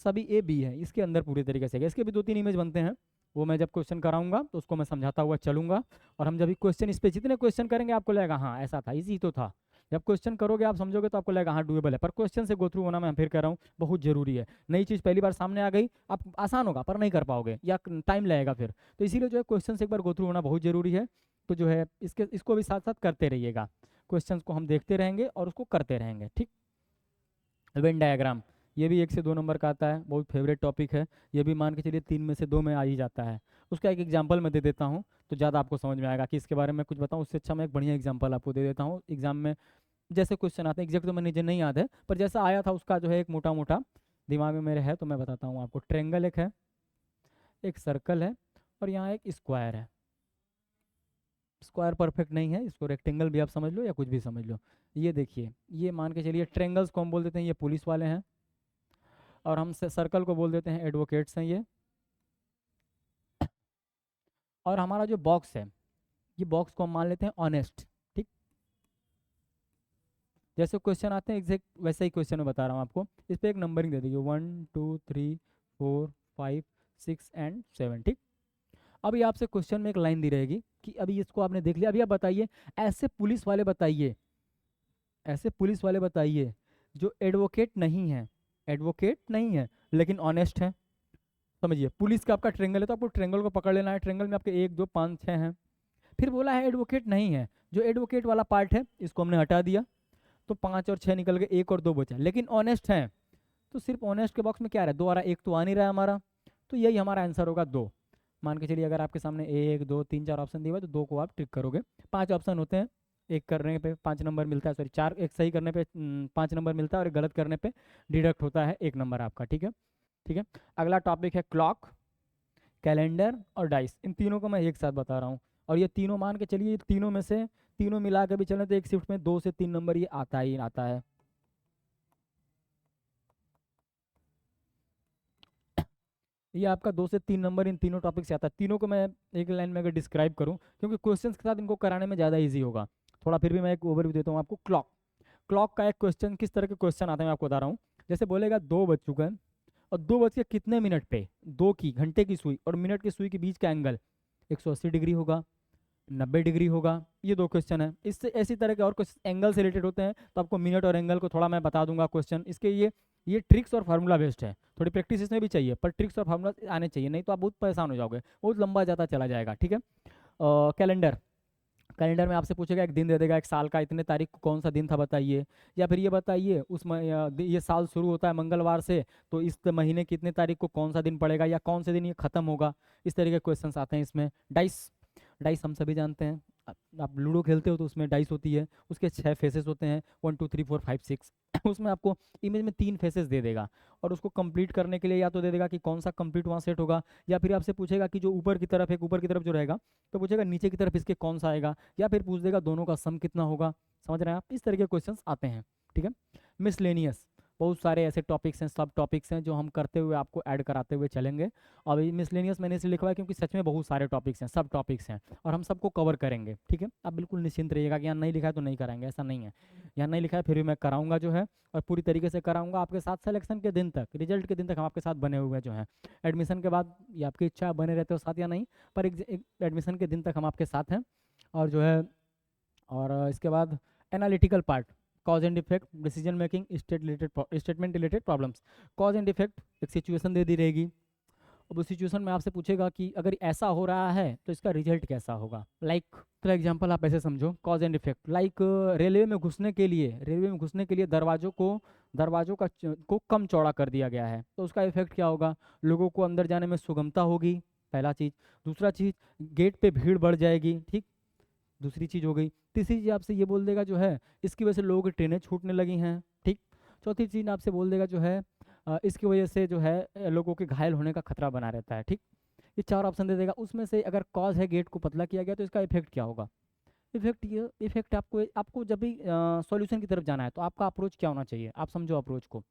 सभी ए बी है, इसके अंदर पूरे तरीके से। इसके भी 2-3 इमेज बनते हैं, वो मैं जब क्वेश्चन कराऊंगा तो उसको मैं समझाता हुआ चलूंगा। और हम जब क्वेश्चन इस पे जितने क्वेश्चन करेंगे आपको लगेगा हाँ ऐसा था, इजी तो था। जब क्वेश्चन करोगे आप समझोगे तो आपको लगेगा हाँ डूएबल है। पर क्वेश्चन से गो थ्रू होना, मैं फिर कह रहा हूँ, बहुत जरूरी है। नई चीज़ पहली बार सामने आ गई, आप आसान होगा पर नहीं कर पाओगे या टाइम लगेगा फिर। तो इसीलिए जो है क्वेश्चन से एक बार गो थ्रू होना बहुत जरूरी है। तो जो है इसको भी साथ साथ करते रहिएगा, क्वेश्चन को हम देखते रहेंगे और उसको करते रहेंगे, ठीक। वेन डायग्राम, ये भी 1 से 2 नंबर का आता है, बहुत फेवरेट टॉपिक है। ये भी मान के चलिए 3 में से 2 में आ ही जाता है। उसका एक एग्जांपल मैं दे देता हूँ तो ज़्यादा आपको समझ में आएगा कि इसके बारे में कुछ बताऊँ। उससे अच्छा मैं एक बढ़िया एग्जांपल आपको दे देता हूँ। एग्जाम में जैसे क्वेश्चन आते हैं, एग्जैक्ट तो मुझे नहीं याद है, पर जैसा आया था उसका जो है एक मोटा मोटा दिमाग में मेरे है तो मैं बताता हूँ आपको। ट्रेंगल एक है, एक सर्कल है और यहाँ एक स्क्वायर है। स्क्वायर परफेक्ट नहीं है, इसको रेक्टेंगल भी आप समझ लो या कुछ भी समझ लो। ये देखिए, ये मान के चलिए ट्रेंगल्स को हम बोल देते हैं ये पुलिस वाले हैं, और हम सर्कल को बोल देते हैं एडवोकेट्स हैं ये। और हमारा जो बॉक्स है, ये बॉक्स को हम मान लेते हैं ऑनेस्ट, ठीक। जैसे क्वेश्चन आते हैं एग्जैक्ट वैसे ही क्वेश्चन में बता रहा हूँ आपको। इस पर एक नंबरिंग दे दीजिए 1 2 3 4 5 6 एंड 7, ठीक। अभी आपसे क्वेश्चन में एक लाइन दी रहेगी कि अभी इसको आपने देख लिया, अभी आप बताइए ऐसे पुलिस वाले बताइए, ऐसे पुलिस वाले बताइए जो एडवोकेट नहीं है, एडवोकेट नहीं है लेकिन ऑनेस्ट है। समझिए, पुलिस का आपका ट्रेंगल है तो आपको ट्रेंगल को पकड़ लेना है। ट्रेंगल में आपके 1 2 5 6 हैं। फिर बोला है एडवोकेट नहीं है, जो एडवोकेट वाला पार्ट है इसको हमने हटा दिया तो 5 और 6 निकल गए, 1 और 2 बचा, लेकिन ऑनेस्ट है। तो सिर्फ ऑनेस्ट के बॉक्स में क्या आ रहा है, 2 आ रहा है, 1 तो आ नहीं रहा है हमारा, तो यही हमारा आंसर होगा 2। मान के चलिए अगर आपके सामने 1 2 3 4 ऑप्शन दिए हुए तो 2 को आप टिक करोगे। 5 ऑप्शन होते हैं, एक करने पे 5 नंबर मिलता है, सॉरी 4, एक सही करने पे 5 नंबर मिलता है और एक गलत करने पे डिडक्ट होता है 1 नंबर आपका, ठीक है। ठीक है, अगला टॉपिक है क्लॉक, कैलेंडर और डाइस। इन तीनों को मैं एक साथ बता रहा हूँ, और ये तीनों मान के चलिए तीनों में से तीनों मिला के भी चलें तो एक शिफ्ट में 2 से 3 नंबर ये आता ही आता है। ये आपका 2 से 3 नंबर इन तीनों टॉपिक से आता है। तीनों को मैं एक लाइन में अगर डिस्क्राइब करूँ, क्योंकि क्वेश्चंस के साथ इनको कराने में ज़्यादा इजी होगा थोड़ा, फिर भी मैं एक ओवरव्यू देता हूँ आपको। क्लॉक, क्लॉक का एक क्वेश्चन, किस तरह के क्वेश्चन आते हैं मैं आपको बता रहा हूँ। जैसे बोलेगा 2 बज चुका है और 2 बज के कितने मिनट पे 2 की घंटे की सुई और मिनट की सुई के बीच का एंगल 180 डिग्री होगा, 90 डिग्री होगा। ये 2 क्वेश्चन है। इससे ऐसी तरह के और कुछ एंगल से रिलेटेड होते हैं तो आपको मिनट और एंगल को थोड़ा मैं बता दूंगा क्वेश्चन इसके। ये ट्रिक्स और फार्मूला बेस्ड है, थोड़ी प्रैक्टिस इसमें भी चाहिए, पर ट्रिक्स और फार्मूला आने चाहिए, नहीं तो आप बहुत परेशान हो जाओगे, बहुत लंबा जाता चला जाएगा, ठीक है। कैलेंडर, कैलेंडर में आपसे पूछेगा एक दिन दे देगा, एक साल का इतने तारीख को कौन सा दिन था बताइए, या फिर ये बताइए ये साल शुरू होता है मंगलवार से तो इस महीने कितने तारीख को कौन सा दिन पड़ेगा या कौन से दिन ये खत्म होगा। इस तरीके के क्वेश्चंस आते हैं इसमें। डाइस, डाइस हम सभी जानते हैं, आप लूडो खेलते हो तो उसमें डाइस होती है, उसके 6 फेसेस होते हैं, 1 2 3 4 5 6। उसमें आपको इमेज में 3 फेसेस दे देगा और उसको कंप्लीट करने के लिए या तो दे देगा कि कौन सा कंप्लीट वहाँ सेट होगा, या फिर आपसे पूछेगा कि जो ऊपर की तरफ है, ऊपर की तरफ जो रहेगा तो पूछेगा नीचे की तरफ इसके कौन सा आएगा, या फिर पूछ देगा दोनों का सम कितना होगा। समझ रहे हैं आप, इस तरह के क्वेश्चंस आते हैं, ठीक है। मिसलेनियस, बहुत सारे ऐसे टॉपिक्स हैं, सब टॉपिक्स हैं जो हम करते हुए आपको ऐड कराते हुए चलेंगे। और ये मिसलेनियस मैंने इसलिए लिखा है क्योंकि सच में बहुत सारे टॉपिक्स हैं, सब टॉपिक्स हैं और हम सबको कवर करेंगे, ठीक है। आप बिल्कुल निश्चिंत रहिएगा कि यहाँ नहीं लिखा है तो नहीं कराएंगे, ऐसा नहीं है। यहाँ नहीं लिखा है फिर भी मैं कराऊंगा जो है, और पूरी तरीके से कराऊंगा आपके साथ। सिलेक्शन के दिन तक, रिजल्ट के दिन तक हम आपके साथ बने हुए जो हैं। एडमिशन के बाद ये आपकी इच्छा बने रहते हो साथ या नहीं, पर एडमिशन के दिन तक हम आपके साथ हैं। और जो है, और इसके बाद analytical part, cause and effect, decision making, statement related problems. Cause and effect, एक सिचुएशन दे दी रहेगी, अब उस सिचुएशन में आपसे पूछेगा कि अगर ऐसा हो रहा है तो इसका रिजल्ट कैसा होगा। लाइक तो एग्जांपल आप ऐसे समझो, cause and effect, like railway में घुसने के लिए दरवाजों को दरवाज़ों को कम चौड़ा कर दिया गया है, तो उसका इफेक्ट क्या होगा, लोगों को अंदर जाने में सुगमता होगी, पहला चीज़। दूसरा चीज़, गेट पे भीड़ बढ़ जाएगी, ठीक, दूसरी चीज़ हो गई। तीसरी चीज़ आपसे ये बोल देगा जो है इसकी वजह से लोगों की ट्रेनें छूटने लगी हैं, ठीक। चौथी चीज़ आपसे बोल देगा जो है इसकी वजह से जो है लोगों के घायल होने का खतरा बना रहता है, ठीक। ये 4 ऑप्शन दे देगा, उसमें से अगर कॉज है गेट को पतला किया गया तो इसका इफेक्ट क्या होगा। इफेक्ट आपको आपको जब भी सॉल्यूशन की तरफ जाना है तो आपका अप्रोच क्या होना चाहिए, आप समझो अप्रोच को।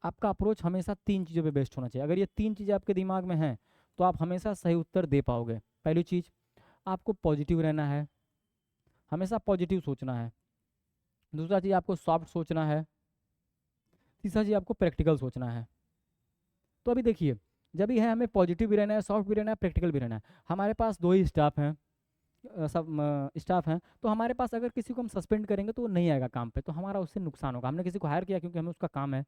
आपका अप्रोच हमेशा 3 चीज़ों पे बेस्ड होना चाहिए। अगर ये 3 चीज़ें आपके दिमाग में हैं तो आप हमेशा सही उत्तर दे पाओगे। पहली चीज़, आपको पॉजिटिव रहना है, हमेशा पॉजिटिव सोचना है। दूसरा चीज़, आपको सॉफ्ट सोचना है। तीसरा चीज़, आपको प्रैक्टिकल सोचना है। तो अभी देखिए, जब भी है हमें पॉजिटिव भी रहना है, सॉफ्ट भी रहना है, प्रैक्टिकल भी रहना है। हमारे पास 2 ही स्टाफ हैं, सब स्टाफ हैं, तो हमारे पास अगर किसी को हम सस्पेंड करेंगे तो वो नहीं आएगा काम पे, तो हमारा उससे नुकसान होगा। हमने किसी को हायर किया क्योंकि हमें उसका काम है।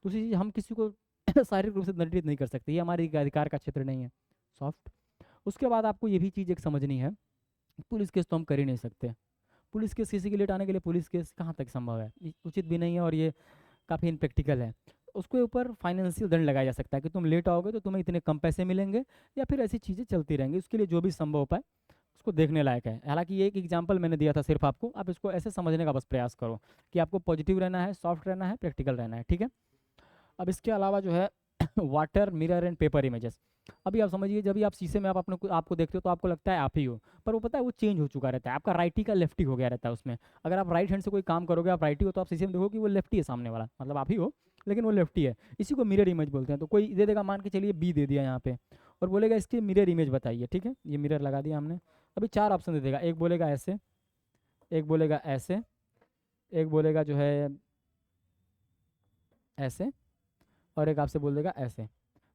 दूसरी चीज़, हम किसी को शारीरिक रूप से दंडित नहीं कर सकते, ये हमारे अधिकार का क्षेत्र नहीं है, सॉफ्ट। उसके बाद आपको ये भी चीज़ एक समझनी है, पुलिस केस तो हम कर ही नहीं सकते। पुलिस केस किसी के लेट आने के लिए पुलिस केस कहाँ तक संभव है, ये उचित भी नहीं है और ये काफ़ी इनप्रैक्टिकल है। उसके ऊपर फाइनेंशियल दंड लगाया जा सकता है कि तुम लेट आओगे तो तुम्हें इतने कम पैसे मिलेंगे, या फिर ऐसी चीज़ें चलती रहेंगी। उसके लिए जो भी संभव हो पाए उसको देखने लायक है। हालांकि ये एक एग्जांपल मैंने दिया था सिर्फ आपको, आप इसको ऐसे समझने का बस प्रयास करो कि आपको पॉजिटिव रहना है, सॉफ्ट रहना है, प्रैक्टिकल रहना है, ठीक है। अब इसके अलावा जो है water, mirror and paper images. अभी आप समझिए, जब भी आप शीशे में आप अपने आपको देखते हो तो आपको लगता है आप ही हो, पर वो पता है वो चेंज हो चुका रहता है, आपका राइटी का लेफ्टी हो गया रहता है उसमें। अगर आप राइट हैंड से कोई काम करोगे, आप राइटी हो, तो आप शीशे में देखो कि वो लेफ्टी है सामने वाला, मतलब आप ही हो लेकिन वो लेफ्टी है। इसी को मिरर इमेज बोलते हैं। तो कोई दे देगा, मान के चलिए बी दे दिया यहाँ पे, और बोलेगा इसकी मिरर इमेज बताइए, ठीक है, ये मिरर लगा दिया हमने। अभी 4 ऑप्शन दे देगा, एक बोलेगा ऐसे, एक बोलेगा ऐसे, एक बोलेगा जो है ऐसे, और एक आपसे बोल देगा ऐसे।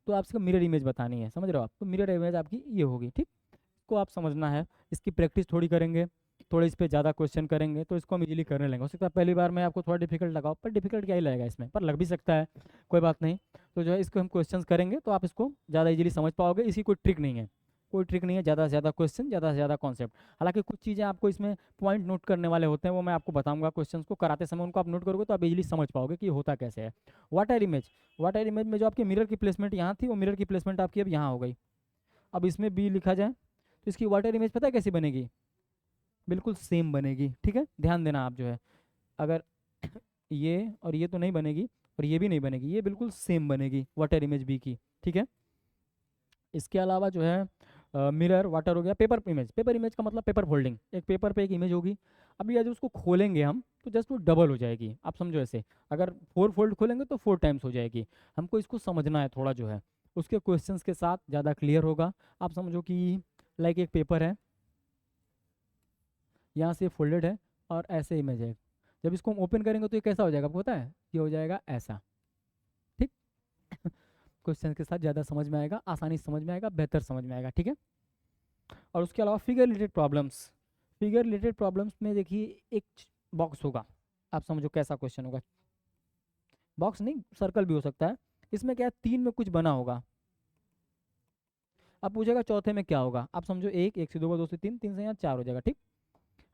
तो आपको मिरर इमेज बतानी है, समझ रहे हो आप, तो मिरर इमेज आपकी ये होगी, ठीक। इसको आप समझना है, इसकी प्रैक्टिस थोड़ी करेंगे, थोड़े इस पे ज़्यादा क्वेश्चन करेंगे तो इसको हम इजीली करने लगेंगे। हो सकता है पहली बार में आपको थोड़ा डिफिकल्ट लगाओ, पर डिफिकल्ट क्या ही लगेगा इसमें, पर लग भी सकता है, कोई बात नहीं। तो जो है इसको हम क्वेश्चंस करेंगे तो आप इसको ज़्यादा इजीली समझ पाओगे। इसी कोई ट्रिक नहीं है, कोई ट्रिक नहीं है, ज़्यादा से ज़्यादा क्वेश्चन, ज़्यादा से ज़्यादा कॉन्सेप्ट। हालांकि कुछ चीज़ें आपको इसमें पॉइंट नोट करने वाले होते हैं, वो मैं आपको बताऊंगा क्वेश्चंस को कराते समय, उनको आप नोट करोगे तो आप इजीली समझ पाओगे कि ये होता कैसे है। वाटर इमेज, वाटर इमेज में जो आपकी मिरर की प्लेसमेंट यहाँ थी, वो मिरर की प्लेसमेंट आपकी अब यहाँ हो गई। अब इसमें बी लिखा जाए तो इसकी वाटर इमेज पता है कैसी बनेगी, बिल्कुल सेम बनेगी, ठीक है। ध्यान देना आप जो है, अगर ये और ये तो नहीं बनेगी और ये भी नहीं बनेगी, ये बिल्कुल सेम बनेगी वाटर इमेज बी की, ठीक है। इसके अलावा जो है मिरर वाटर हो गया। पेपर इमेज, पेपर इमेज का मतलब पेपर फोल्डिंग, एक पेपर पे एक इमेज होगी। अभी आज उसको खोलेंगे हम तो जस्ट वो डबल हो जाएगी, आप समझो ऐसे, अगर 4 फोल्ड खोलेंगे तो 4 टाइम्स हो जाएगी। हमको इसको समझना है थोड़ा जो है, उसके क्वेश्चंस के साथ ज़्यादा क्लियर होगा। आप समझो कि लाइक एक पेपर है, यहाँ से फोल्डेड है और ऐसे इमेज है। जब इसको हम ओपन करेंगे तो ये कैसा हो जाएगा आपको पता है, ये हो जाएगा ऐसा, ठीक। क्वेश्चन के साथ ज़्यादा समझ में आएगा, आसानी से समझ में आएगा, बेहतर समझ में आएगा, ठीक है। और उसके अलावा figure related problems, figure related problems में देखिए एक बॉक्स होगा, आप समझो कैसा क्वेश्चन होगा, बॉक्स नहीं सर्कल भी हो सकता है। इसमें क्या है, 3 में कुछ बना होगा, अब पूछेगा चौथे में क्या होगा। आप समझो 1, 1 से 2 2 से 3, 3 से यहाँ 4 हो जाएगा, ठीक।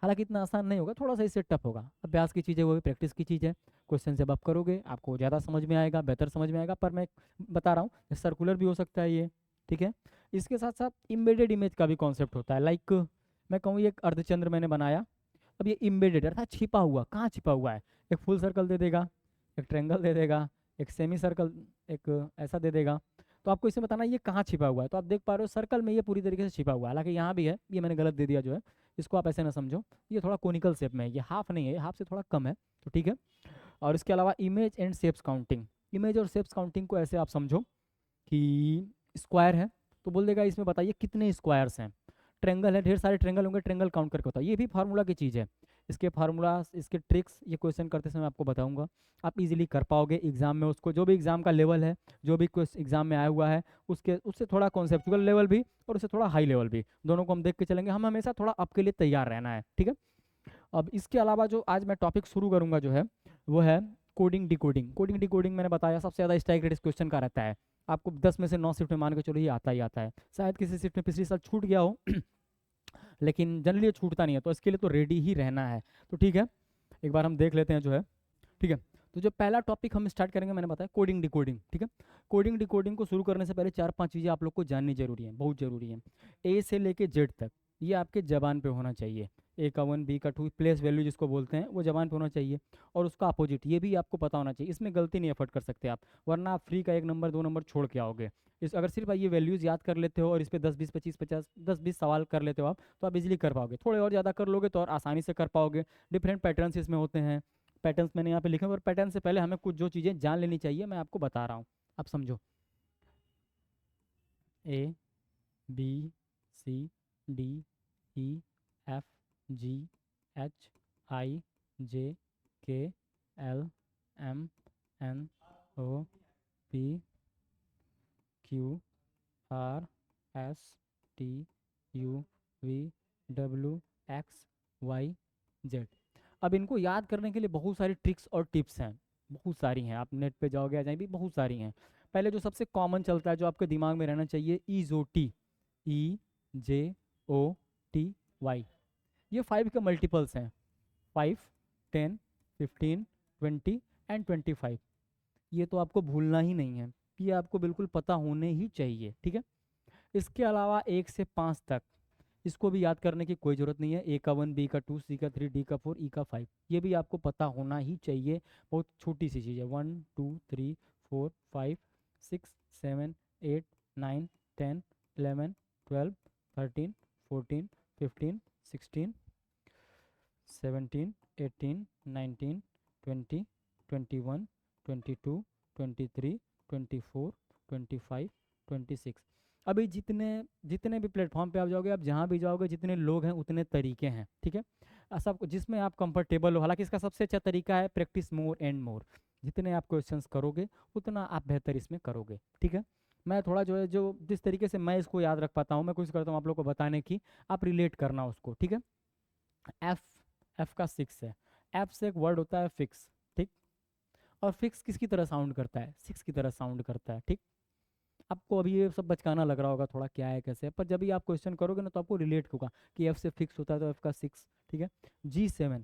हालांकि इतना आसान नहीं होगा, थोड़ा सा इससे टफ होगा। अभ्यास की चीज़ है, वो भी प्रैक्टिस की चीज़ है। क्वेश्चन जब आप करोगे आपको ज़्यादा समझ में आएगा, बेहतर समझ में आएगा। पर मैं बता रहा हूँ सर्कुलर भी हो सकता है ये, ठीक है। इसके साथ साथ इम्बेडेड इमेज का भी कॉन्सेप्ट होता है। लाइक मैं कहूँ ये एक अर्धचंद्र मैंने बनाया, अब ये इम्बेडेड अर्थात छिपा हुआ, कहाँ छिपा हुआ है, एक फुल सर्कल दे देगा, एक ट्रेंगल दे देगा, एक सेमी सर्कल, एक ऐसा दे देगा। तो आपको इसे बताना ये कहाँ छिपा हुआ है। तो आप देख पा रहे हो सर्कल में ये पूरी तरीके से छिपा हुआ है, हालांकि यहाँ भी है, ये मैंने गलत दे दिया जो है, इसको आप ऐसे ना समझो। ये थोड़ा कोनिकल शेप में है, ये हाफ नहीं है, ये हाफ से थोड़ा कम है, तो ठीक है। और इसके अलावा image and shapes counting, image और शेप्स काउंटिंग को ऐसे आप समझो कि स्क्वायर है तो बोल देगा इसमें बताइए कितने स्क्वायर्स हैं। ट्रेंगल है, ढेर सारे ट्रेंगल होंगे, ट्रेंगल काउंट करके होता है। ये भी फार्मूला की चीज़ है, इसके फार्मूला, इसके ट्रिक्स, ये क्वेश्चन करते समय आपको बताऊंगा, आप इजीली कर पाओगे एग्जाम में। उसको जो भी एग्जाम का लेवल है, जो भी एग्जाम में आया हुआ है, उसके उससे थोड़ा कॉन्सेप्चुअल लेवल भी और उससे थोड़ा हाई लेवल भी, दोनों को हम देख के चलेंगे। हम हमेशा थोड़ा आपके लिए तैयार रहना है, ठीक है। अब इसके अलावा जो आज मैं टॉपिक शुरू करूंगा जो है वो है कोडिंग डिकोडिंग। कोडिंग डिकोडिंग मैंने बताया सबसे ज़्यादा स्ट्राइक रेट इस क्वेश्चन का रहता है। आपको 10 में से 9 शिफ्ट में मान के चलो ये आता ही आता है, शायद किसी शिफ्ट में पिछली साल छूट गया हो लेकिन जनरली ये छूटता नहीं है, तो इसके लिए तो रेडी ही रहना है। तो ठीक है, एक बार हम देख लेते हैं जो है, ठीक है। तो जो पहला टॉपिक हम स्टार्ट करेंगे मैंने बताया कोडिंग डिकोडिंग, ठीक है। कोडिंग डिकोडिंग को शुरू करने से पहले 4-5 चीज़ें आप लोग को जाननी जरूरी है, बहुत ज़रूरी है। ए से लेके जेड तक ये आपके ज़बान पे होना चाहिए। ए का 1, बी का 2, प्लेस वैल्यू जिसको बोलते हैं वो ज़बान पे होना चाहिए। और उसका अपोजिट ये भी आपको पता होना चाहिए, इसमें गलती नहीं एफर्ट कर सकते आप, वरना आप फ्री का 1 नंबर 2 नंबर छोड़ के आओगे। इस अगर सिर्फ ये वैल्यूज़ याद कर लेते हो और इस पे 10 20 25 50 10-20 सवाल कर लेते हो आप, तो आप इजीली कर पाओगे। थोड़े और ज़्यादा कर लोगे तो और आसानी से कर पाओगे। डिफरेंट पैटर्न्स इसमें होते हैं, पैटर्न्स मैंने यहाँ पे लिखे हैं, और पैटर्न से पहले हमें कुछ जो चीज़ें जान लेनी चाहिए मैं आपको बता रहा हूँ, आप समझो। A B C D E F G H I J K L M N O P Q R S T U V W X Y Z. अब इनको याद करने के लिए बहुत सारी ट्रिक्स और टिप्स हैं, बहुत सारी हैं, आप नेट पे जाओगे आ जाएंगी, बहुत सारी हैं। पहले जो सबसे कॉमन चलता है जो आपके दिमाग में रहना चाहिए, ईजोटी, ई जे ओ टी वाई। ये 5 के मल्टीपल्स हैं, 5, 10, 15, 20 एंड 25। ये तो आपको भूलना ही नहीं है, ये आपको बिल्कुल पता होने ही चाहिए, ठीक है। इसके अलावा 1 से 5 तक इसको भी याद करने की कोई ज़रूरत नहीं है। ए का 1, बी का 2, सी का 3, डी का 4, ई का 5, ये भी आपको पता होना ही चाहिए। बहुत छोटी सी चीज़ है। 1 2 3 4 5 6 7 8 9 10 11 12 13 14 15 16 17 18 19 20 21 22 23 24 25 26। अभी जितने जितने भी प्लेटफॉर्म पे आप जाओगे, आप जहाँ भी जाओगे, जितने लोग हैं उतने तरीके हैं, ठीक है। सब जिसमें आप कंफर्टेबल हो। हालांकि इसका सबसे अच्छा तरीका है प्रैक्टिस मोर एंड मोर। जितने आप क्वेश्चंस करोगे उतना आप बेहतर इसमें करोगे, ठीक है। मैं थोड़ा जो है, जो जिस तरीके से मैं इसको याद रख पाता हूँ, मैं कोशिश करता हूँ आप लोग को बताने की, आप रिलेट करना उसको, ठीक है। एफ, एफ का 6 है। एफ से एक वर्ड होता है फिक्स, ठीक। और फिक्स किसकी तरह साउंड करता है? 6 की तरह साउंड करता है, ठीक। आपको अभी ये सब बचकाना लग रहा होगा थोड़ा, क्या है कैसे है, पर जब भी आप क्वेश्चन करोगे ना तो आपको रिलेट होगा कि एफ से फिक्स होता है तो एफ का 6, ठीक है। G7,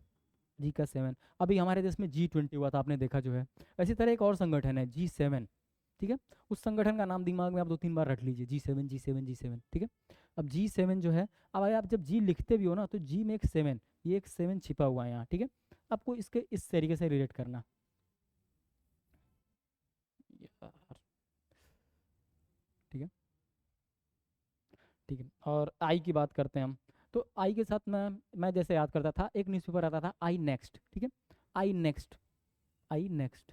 जी का 7। अभी हमारे देश में G20 हुआ था, आपने देखा जो है। इसी तरह एक और संगठन है G7, ठीक है। उस संगठन का नाम दिमाग में आप 2-3 बार रख लीजिए, G7 G7 G7, ठीक है। अब G7 जो है, अब आप जब जी लिखते भी हो ना तो जी में एक 7, ये एक 7 छिपा हुआ है यहाँ, ठीक है। आपको इसके इस तरीके से रिलेट करना यार, ठीक है, ठीक है। और आई की बात करते हैं हम, तो आई के साथ मैं जैसे याद करता था, एक न्यूज़पेपर आता था आई नेक्स्ट, ठीक है। आई नेक्स्ट, आई नेक्स्ट।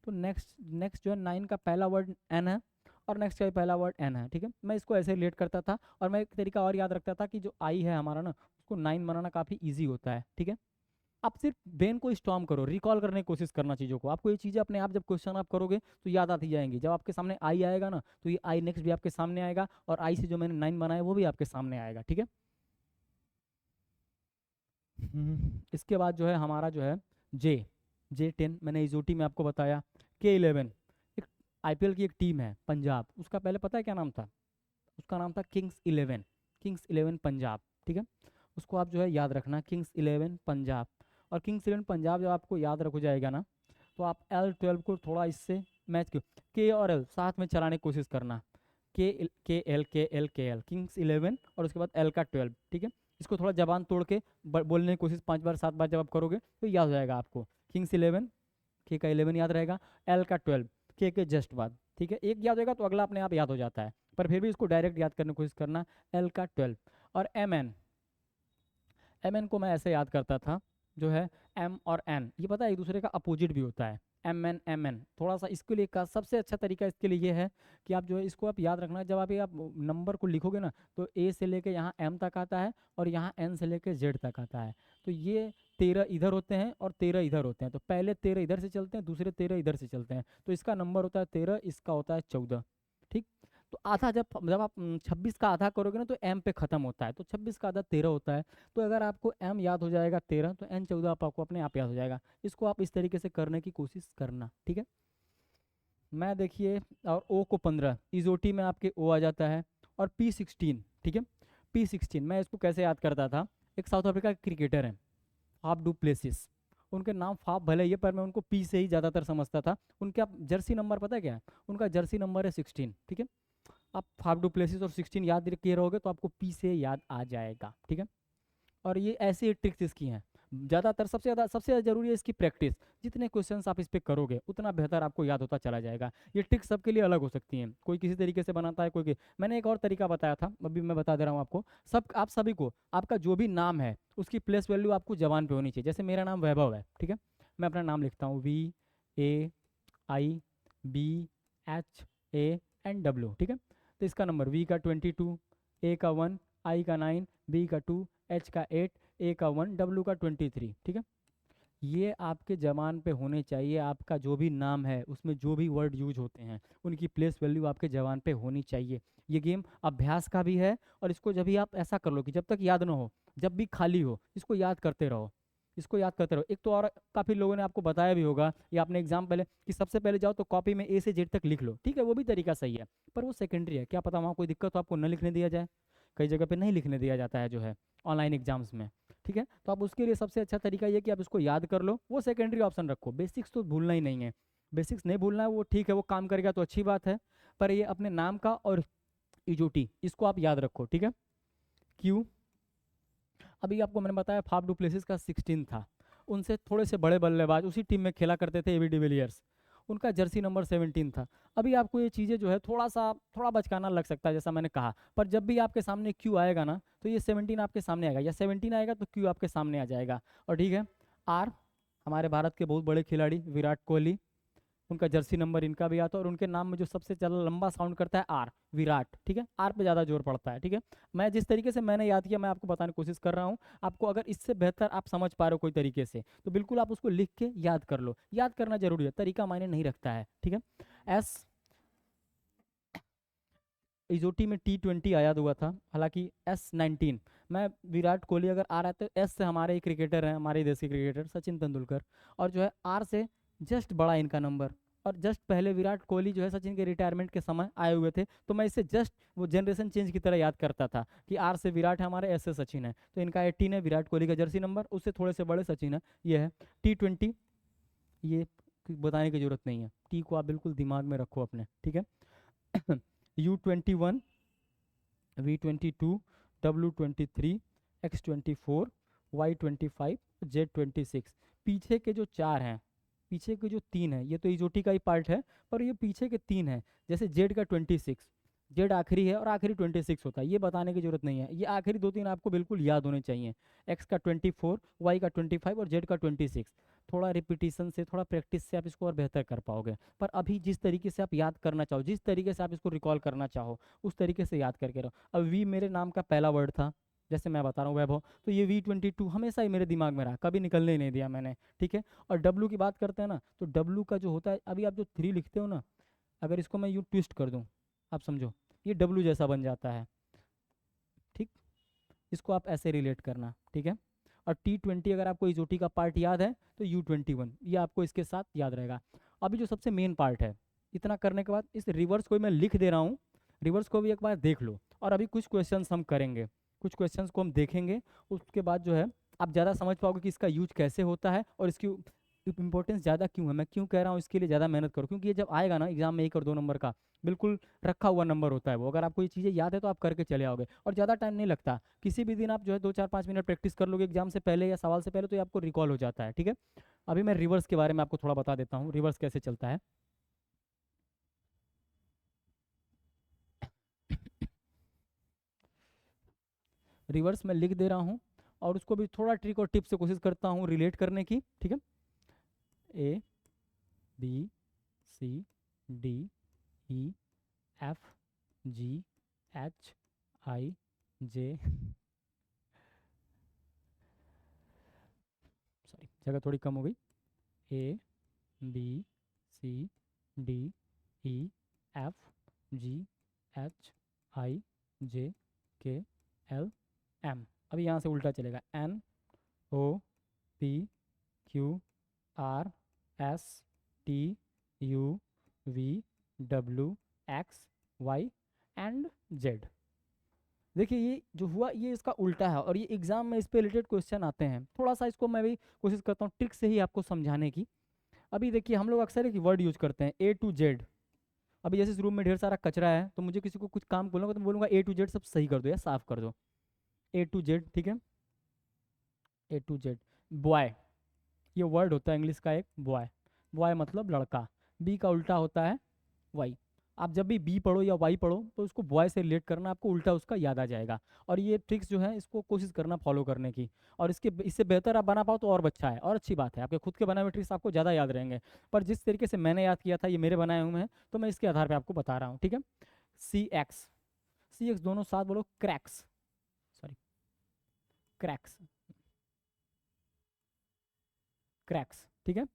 तो नेक्स्ट, नेक्स्ट जो है 9 का पहला वर्ड एन है, और नेक्स्ट का भी पहला वर्ड एन है, ठीक है। मैं इसको ऐसे रिलेट करता था, और मैं एक तरीका और याद रखता था कि जो आई है हमारा ना, उसको 9 बनाना काफ़ी ईजी होता है, ठीक है। आप सिर्फ ब्रेन को स्टॉर्म करो, रिकॉल करने की कोशिश करना चीज़ों को, आपको ये चीज़ें अपने आप जब क्वेश्चन आप करोगे तो याद आती जाएंगी। जब आपके सामने आई आएगा ना तो ये आई नेक्स्ट भी आपके सामने आएगा, और आई से जो मैंने 9 बनाया वो भी आपके सामने आएगा, ठीक है। इसके बाद जो है हमारा जो है जे, J10 मैंने इजोटी में आपको बताया। K11 एक आईपीएल की एक टीम है पंजाब, उसका पहले पता है क्या नाम था? उसका नाम था किंग्स 11, किंग्स 11 पंजाब, ठीक है। उसको आप जो है याद रखना, किंग्स 11 पंजाब। और किंग्स 11 पंजाब जब आपको याद रख हो जाएगा ना, तो आप L12 को थोड़ा इससे मैच क्यों, के और एल साथ में चलाने की कोशिश करना। के एल किंग्स 11 और उसके बाद एल का 12, ठीक है। इसको थोड़ा जबान तोड़ के बोलने की कोशिश 5 बार 7 बार जब आप करोगे तो याद हो जाएगा आपको। किंग्स 11, के का 11 याद रहेगा, एल का 12 के जस्ट बाद, ठीक है। एक याद होगा तो अगला अपने आप याद हो जाता है, पर फिर भी इसको डायरेक्ट याद करने की कोशिश करना, एल का 12। और एम एन को मैं ऐसे याद करता था, जो है एम और एन, ये पता है एक दूसरे का अपोजिट भी होता है, एम एन। थोड़ा सा इसके लिए का सबसे अच्छा तरीका इसके लिए ये है कि आप जो है इसको आप याद रखना, जब आप नंबर को लिखोगे ना तो ए से लेके यहाँ एम तक आता है, और यहाँ एन से लेके जेड तक आता है। तो ये 13 इधर होते हैं और 13 इधर होते हैं, तो पहले 13 इधर से चलते हैं, दूसरे 13 इधर से चलते हैं, तो इसका नंबर होता है 13, इसका होता है 14, ठीक। तो आधा जब जब आप 26 का आधा करोगे ना तो एम पे खत्म होता है, तो 26 का आधा 13 होता है। तो अगर आपको एम याद हो जाएगा 13, तो एन 14 आपको अपने आप याद हो जाएगा। इसको आप इस तरीके से करने की कोशिश करना, ठीक है। मैं देखिए, और ओ को 15, इजोटी में आपके ओ आ जाता है। और P16, ठीक है। P16 मैं इसको कैसे याद करता था, एक साउथ अफ्रीका का क्रिकेटर है, आप डू प्लेसिस, उनके नाम फाफ भले ही है, पर मैं उनको पी से ही ज़्यादातर समझता था। उनके आप जर्सी नंबर पता है क्या है? उनका जर्सी नंबर है 16, ठीक है। आप फाफ डू प्लेसिस और 16 याद किए रहोगे तो आपको पी से याद आ जाएगा, ठीक है। और ये ऐसी ही ट्रिक्स इसकी हैं। ज़्यादातर सबसे ज़्यादा जरूरी है इसकी प्रैक्टिस। जितने क्वेश्चंस आप इस पे करोगे उतना बेहतर आपको याद होता चला जाएगा। ये ट्रिक्स सबके लिए अलग हो सकती हैं, कोई किसी तरीके से बनाता है, मैंने एक और तरीका बताया था, अभी मैं बता दे रहा हूँ आपको। आप सभी को आपका जो भी नाम है उसकी प्लेस वैल्यू आपको जबान पे होनी चाहिए। जैसे मेरा नाम वैभव है, ठीक है। मैं अपना नाम लिखता हूँ VAIBHANW, ठीक है। तो इसका नंबर V का 22, A का 1, I का 9, B का 2, H का 8, A का 1, W का 23, ठीक है। ये आपके जबान पे होने चाहिए। आपका जो भी नाम है उसमें जो भी वर्ड यूज होते हैं उनकी प्लेस वैल्यू आपके जबान पे होनी चाहिए। ये गेम अभ्यास का भी है, और इसको जब भी आप ऐसा कर लो कि जब तक याद ना हो, जब भी खाली हो, इसको याद करते रहो। इसको याद करते रहो। एक तो और काफ़ी लोगों ने आपको बताया भी होगा, या आपने एग्जाम पहले, कि सबसे पहले जाओ तो कॉपी में A से Z तक लिख लो, ठीक है। वो भी तरीका सही है, पर वो सेकेंडरी है। क्या पता वहाँ कोई दिक्कत हो, आपको न लिखने दिया जाए। कई जगह पे नहीं लिखने दिया जाता है जो है ऑनलाइन एग्जाम्स में, ठीक है। तो आप उसके लिए सबसे अच्छा तरीका ये कि आप इसको याद कर लो, वो सेकेंडरी ऑप्शन रखो। बेसिक्स तो भूलना ही नहीं है। बेसिक्स नहीं भूलना है, वो ठीक है, वो काम करेगा तो अच्छी बात है। पर ये अपने नाम का और इजोटी, इसको आप याद रखो, ठीक है। क्यों? अभी आपको मैंने बताया फाफ डू प्लेसिस का 16 था। उनसे थोड़े से बड़े बल्लेबाज उसी टीम में खेला करते थे, AB डिविलियर्स। उनका जर्सी नंबर 17 था। अभी आपको ये चीज़ें जो है थोड़ा बचकाना लग सकता है, जैसा मैंने कहा, पर जब भी आपके सामने क्यू आएगा ना, तो ये 17 आपके सामने आएगा, या 17 आएगा तो क्यू आपके सामने आ जाएगा। और ठीक है, आर, हमारे भारत के बहुत बड़े खिलाड़ी विराट कोहली, उनका जर्सी नंबर इनका भी आता है। और उनके नाम में जो सबसे ज़्यादा लंबा साउंड करता है आर, विराट, ठीक है। आर पे ज़्यादा जोर पड़ता है, ठीक है। मैं जिस तरीके से मैंने याद किया मैं आपको बताने की कोशिश कर रहा हूँ। आपको अगर इससे बेहतर आप समझ पा रहे हो कोई तरीके से, तो बिल्कुल आप उसको लिख के याद कर लो। याद करना जरूरी है, तरीका मायने नहीं रखता है, ठीक है। एस, इजोटी में T20 आयाद हुआ था, हालांकि S19। मैं विराट कोहली अगर आ रहा है तो S से हमारे एक क्रिकेटर हैं, हमारे देश के क्रिकेटर सचिन तेंदुलकर, और जो है R से जस्ट बड़ा इनका नंबर। और जस्ट पहले विराट कोहली जो है सचिन के रिटायरमेंट के समय आए हुए थे, तो मैं इसे जस्ट वो जनरेशन चेंज की तरह याद करता था कि R से विराट है हमारे, S से सचिन है, तो इनका 18 है विराट कोहली का जर्सी नंबर, उससे थोड़े से बड़े सचिन है। ये है T20, ये बताने की जरूरत नहीं है। टी को आप बिल्कुल दिमाग में रखो अपने, ठीक है। U21, V22, W23, X24, Y25, Z26। पीछे के जो चार हैं, पीछे के जो तीन हैं, ये तो इजोटी का ही पार्ट है, पर ये पीछे के तीन हैं। जैसे जेड का 26, जेड आखिरी है और आखिरी 26 होता है, ये बताने की जरूरत नहीं है। ये आखिरी दो तीन आपको बिल्कुल याद होने चाहिए। एक्स का 24, वाई का 25 और जेड का 26। थोड़ा रिपीटिशन से, थोड़ा प्रैक्टिस से आप इसको और बेहतर कर पाओगे। पर अभी जिस तरीके से आप याद करना चाहो, जिस तरीके से आप इसको रिकॉल करना चाहो, उस तरीके से याद करके रहो। अब वी मेरे नाम का पहला वर्ड था, जैसे मैं बता रहा हूँ वैभव, तो ये V22 हमेशा ही मेरे दिमाग में रहा, कभी निकलने ही नहीं दिया मैंने, ठीक है। और डब्लू की बात करते हैं ना, तो डब्लू का जो होता है, अभी आप जो 3 लिखते हो ना, अगर इसको मैं यूँ ट्विस्ट कर दूँ, आप समझो, ये डब्लू जैसा बन जाता है, ठीक। इसको आप ऐसे रिलेट करना, ठीक है। और T20 अगर आपको इजोटी का पार्ट याद है तो U21 ये आपको इसके साथ याद रहेगा। अभी जो सबसे मेन पार्ट है, इतना करने के बाद इस रिवर्स को मैं लिख दे रहा हूँ, रिवर्स को भी एक बार देख लो। और अभी कुछ क्वेश्चंस हम करेंगे, कुछ क्वेश्चंस को हम देखेंगे, उसके बाद जो है आप ज़्यादा समझ पाओगे कि इसका यूज कैसे होता है और इसकी इंपॉर्टेंस ज़्यादा क्यों है। मैं क्यों कह रहा हूँ इसके लिए ज़्यादा मेहनत करो, क्योंकि ये जब आएगा ना एग्जाम में 1 और 2 नंबर का, बिल्कुल रखा हुआ नंबर होता है वो। अगर आपको ये चीज़ें याद है तो आप करके चले आओगे, और ज़्यादा टाइम नहीं लगता। किसी भी दिन आप जो है 2 4 5 मिनट प्रैक्टिस कर लोगे एग्जाम से पहले या सवाल से पहले, तो ये आपको रिकॉल हो जाता है, ठीक है। अभी मैं रिवर्स के बारे में आपको थोड़ा बता देता हूँ, रिवर्स कैसे चलता है। रिवर्स मैं लिख दे रहा हूँ, और उसको भी थोड़ा ट्रिक और टिप से कोशिश करता हूँ रिलेट करने की, ठीक है। A B C D E F G H I J, sorry जगह थोड़ी कम हो गई। A B C D E F G H I J K L M। अभी यहाँ से उल्टा चलेगा, NOPQRSTUVW X Y and Z। देखिए ये जो हुआ ये इसका उल्टा है, और ये एग्जाम में इस पे रिलेटेड क्वेश्चन आते हैं। थोड़ा सा इसको मैं भी कोशिश करता हूँ ट्रिक से ही आपको समझाने की। अभी देखिए हम लोग अक्सर एक वर्ड यूज करते हैं ए टू जेड। अभी जैसे इस रूम में ढेर सारा कचरा है, तो मुझे किसी को कुछ काम बोलूंगा तो मैं बोलूंगा ए टू जेड सब सही कर दो या साफ कर दो। ए टू जेड, ठीक है। ए टू जेड। बॉय, ये वर्ड होता है इंग्लिश का एक, बॉय। बॉय मतलब लड़का। बी का उल्टा होता है वाई। आप जब भी बी पढ़ो या वाई पढ़ो तो इसको बॉय से रिलेट करना, आपको उल्टा उसका याद आ जाएगा। और ये ट्रिक्स जो है इसको कोशिश करना फॉलो करने की, और इससे बेहतर आप बना पाओ तो और अच्छा है और अच्छी बात है। आपके खुद के बनाए हुए ट्रिक्स आपको ज़्यादा याद रहेंगे, पर जिस तरीके से मैंने याद किया था ये मेरे बनाए हुए हैं, तो मैं इसके आधार पर आपको बता रहा हूँ, ठीक है। सी एक्स, सी एक्स दोनों साथ बोलो, क्रैक्स। सॉरी, क्रैक्स, क्रैक्स, ठीक है।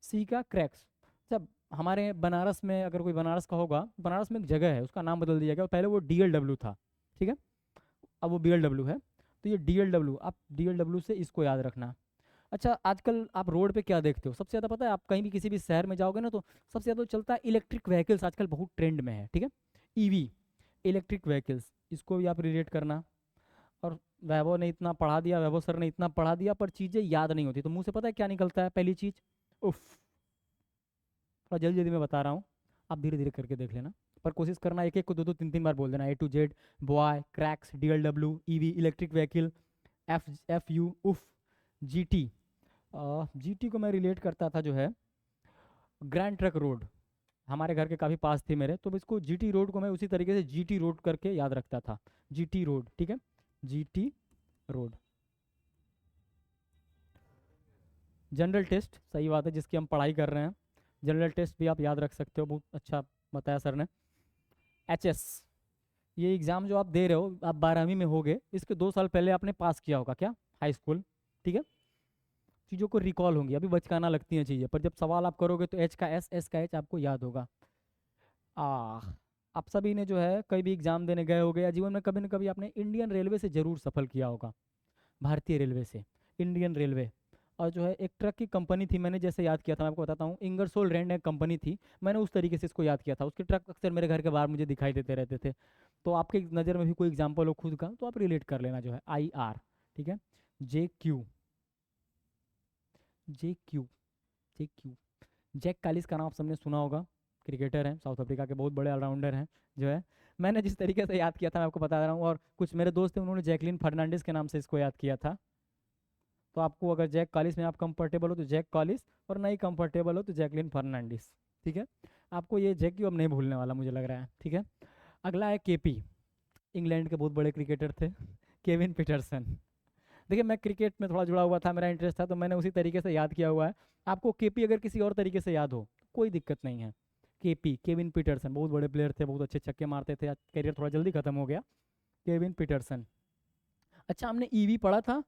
सी का क्रैक्स। जब हमारे बनारस में, अगर कोई बनारस का होगा, बनारस में एक जगह है उसका नाम बदल दिया गया, पहले वो DLW था, ठीक है, अब वो BLW है। तो ये DLW, आप DLW से इसको याद रखना। अच्छा, आजकल आप रोड पे क्या देखते हो सबसे ज़्यादा, पता है? आप कहीं भी किसी भी शहर में जाओगे ना तो सबसे ज़्यादा चलता है इलेक्ट्रिक व्हीकल्स, आजकल बहुत ट्रेंड में है, ठीक है। EV, इलेक्ट्रिक व्हीकल्स, इसको भी आप रिलेट करना। और वैभव ने इतना पढ़ा दिया, वैभव सर ने इतना पढ़ा दिया, पर चीज़ें याद नहीं होती, तो मुंह से पता है क्या निकलता है? पहली चीज़, उफ। थोड़ा जल्दी जल्दी मैं बता रहा हूँ, आप धीरे धीरे करके देख लेना, पर कोशिश करना एक एक को दो दो तीन तीन बार बोल देना। A to Z, boy, cracks, DLW, EV, electric vehicle, FU, उफ, GT। GT को मैं रिलेट करता था जो है ग्रैंड ट्रक रोड, हमारे घर के काफ़ी पास थी मेरे, तो इसको GT रोड को मैं उसी तरीके से GT रोड करके याद रखता था। GT रोड, ठीक है, GT रोड। जनरल टेस्ट, सही बात है, जिसकी हम पढ़ाई कर रहे हैं, जनरल टेस्ट भी आप याद रख सकते हो, बहुत अच्छा बताया सर ने। HS, ये एग्ज़ाम जो आप दे रहे हो, आप 12वीं में होगे, इसके 2 साल पहले आपने पास किया होगा क्या, हाई स्कूल, ठीक है। चीज़ों को रिकॉल होंगी, अभी बचकाना लगती हैं चीज़ें, पर जब सवाल आप करोगे तो H का S, S का H आपको याद होगा। आ आप सभी ने जो है कहीं भी एग्ज़ाम देने गए होगे या जीवन में कभी न कभी आपने इंडियन रेलवे से ज़रूर सफ़र किया होगा, भारतीय रेलवे से, इंडियन रेलवे। और जो है एक ट्रक की कंपनी थी, मैंने जैसे याद किया था, मैं आपको बताता हूँ, इंगरसोल रेंड एक कंपनी थी, मैंने उस तरीके से इसको याद किया था। उसके ट्रक अक्सर मेरे घर के बाहर मुझे दिखाई देते रहते थे। तो आपके नज़र में भी कोई एग्जाम्पल हो खुद का तो आप रिलेट कर लेना, जो है IR, ठीक है। JQ, JQ, JQ, जैक कालिस का नाम आप सबने सुना होगा, क्रिकेटर हैं, साउथ अफ्रीका के बहुत बड़े ऑलराउंडर हैं जो है। मैंने जिस तरीके से याद किया था मैं आपको बता रहा हूँ, और कुछ मेरे दोस्त थे उन्होंने जैकलिन फर्नांडिस के नाम से इसको याद किया था। तो आपको अगर जैक कॉलिस में आप कंफर्टेबल हो तो जैक कॉलिस, और नहीं कंफर्टेबल हो तो जैकलिन फर्नांडिस, ठीक है। आपको ये जैक अब नहीं भूलने वाला मुझे लग रहा है, ठीक है। अगला है KP, इंग्लैंड के बहुत बड़े क्रिकेटर थे, केविन पीटरसन। देखिए मैं क्रिकेट में थोड़ा जुड़ा हुआ था, मेरा इंटरेस्ट था, तो मैंने उसी तरीके से याद किया हुआ है। आपको KP अगर किसी और तरीके से याद हो कोई दिक्कत नहीं है। KP, केविन पीटरसन, बहुत बड़े प्लेयर थे, बहुत अच्छे छक्के मारते थे, करियर थोड़ा जल्दी खत्म हो गया, केविन पीटरसन। अच्छा, हमने EV पढ़ा था,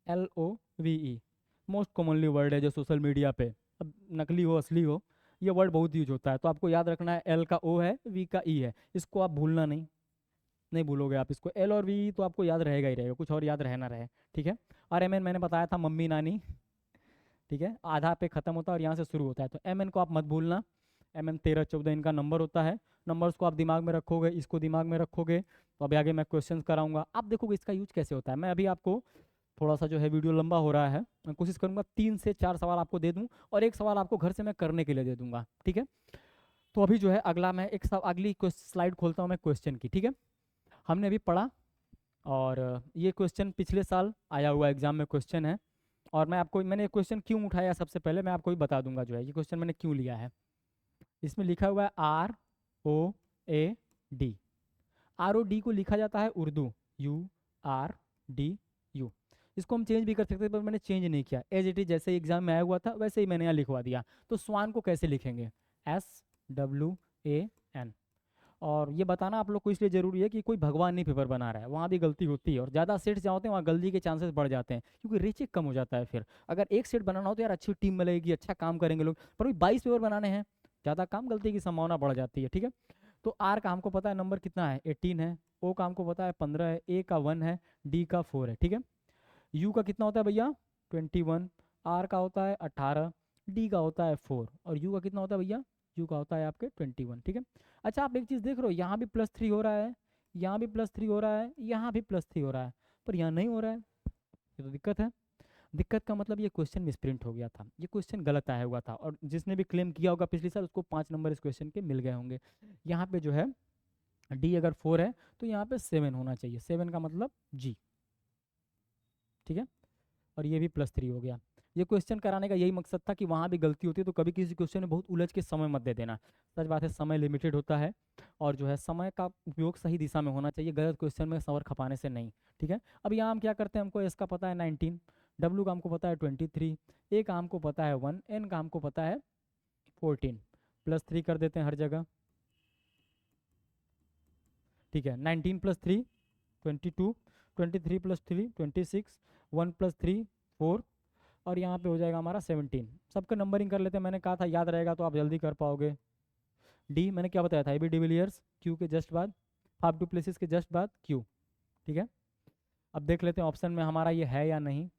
LOVE, मोस्ट कॉमनली वर्ड है जो सोशल मीडिया पे, अब नकली हो असली हो, ये वर्ड बहुत यूज होता है, तो आपको याद रखना है L का O है, V का E है, इसको आप भूलना नहीं, नहीं भूलोगे आप इसको, L और V तो आपको याद रहेगा ही रहेगा, कुछ और याद रहे ना रहे, ठीक है। और MN मैंने बताया था, मम्मी नानी, ठीक है, आधा पे खत्म होता है और यहाँ से शुरू होता है, तो MN को आप मत भूलना। MM 13 14 इनका नंबर होता है, नंबर्स को आप दिमाग में रखोगे, इसको दिमाग में रखोगे, तो अभी आगे मैं क्वेश्चन कराऊंगा, आप देखोगे इसका यूज कैसे होता है। मैं अभी आपको, थोड़ा सा जो है वीडियो लंबा हो रहा है, मैं कोशिश करूंगा 3 से 4 सवाल आपको दे दूं, और एक सवाल आपको घर से मैं करने के लिए दे दूंगा, ठीक है। तो अभी जो है अगला मैं एक अगली स्लाइड खोलता हूँ मैं क्वेश्चन की, ठीक है। हमने अभी पढ़ा, और ये क्वेश्चन पिछले साल आया हुआ एग्जाम में क्वेश्चन है, और मैंने क्वेश्चन क्यों उठाया सबसे पहले मैं आपको भी बता दूंगा, जो है ये क्वेश्चन मैंने क्यों लिया है। इसमें लिखा हुआ है ROAD, ROD को लिखा जाता है उर्दू URDU, इसको हम चेंज भी कर सकते हैं, पर मैंने चेंज नहीं किया, एज इट इज जैसे एग्जाम में आया हुआ था वैसे ही मैंने यहाँ लिखवा दिया। तो स्वान को कैसे लिखेंगे, SWAN। और ये बताना आप लोग को इसलिए ज़रूरी है कि कोई भगवान नहीं पेपर बना रहा है, वहाँ भी गलती होती है, और ज़्यादा सेट्स जहाँ होते हैं वहाँ गलती के चांसेस बढ़ जाते हैं, क्योंकि रीचेक कम हो जाता है। फिर अगर एक सेट बनाना हो तो यार अच्छी टीम मिलेगी, अच्छा काम करेंगे लोग, पर वही 22 पेपर बनाने हैं, ज़्यादा काम, गलती की संभावना बढ़ जाती है, ठीक है। तो R का हमको पता है नंबर कितना है, 18 है, O का हमको पता है 15 है, A का 1 है, D का 4 है, ठीक है। U का कितना होता है भैया, 21, R का होता है 18, D का होता है 4, और U का कितना होता है भैया, U का होता है आपके 21, ठीक है। अच्छा, आप एक चीज़ देख रहे हो, यहाँ भी +3 हो रहा है, यहाँ भी +3 हो रहा है, यहाँ भी +3 हो रहा है, पर यहाँ नहीं हो रहा है, ये तो दिक्कत है। दिक्कत का मतलब ये क्वेश्चन मिसप्रिंट हो गया था, ये क्वेश्चन गलत आया हुआ था, और जिसने भी क्लेम किया होगा पिछले साल उसको 5 नंबर इस क्वेश्चन के मिल गए होंगे। यहाँ पे जो है डी अगर 4 है तो यहाँ पे 7 होना चाहिए, 7 का मतलब जी, ठीक है। और ये भी +3 हो गया। ये क्वेश्चन कराने का यही मकसद था कि वहाँ भी गलती होती है तो कभी किसी क्वेश्चन में बहुत उलझ के समय मत दे देना। सच बात है, समय लिमिटेड होता है, और जो है समय का उपयोग सही दिशा में होना चाहिए, गलत क्वेश्चन में सवर खपाने से नहीं, ठीक है। अब यहाँ हम क्या करते हैं, हमको एस का पता है 19, डब्ल्यू का हमको पता है 23, ए का हमको पता है 1, एन का हमको पता है 14, +3 कर देते हैं हर जगह, ठीक है। 19 + 3 22, 23 + 3 26, 1 + 3 4, और यहाँ पे हो जाएगा हमारा 17। सबका नंबरिंग कर लेते हैं, मैंने कहा था याद रहेगा तो आप जल्दी कर पाओगे। डी मैंने क्या बताया था, ए बी डिविलियर्स, क्यू के जस्ट बाद, फाफ डू प्लेसिस के जस्ट बाद क्यू, ठीक है। अब देख लेते हैं ऑप्शन में हमारा ये है या नहीं।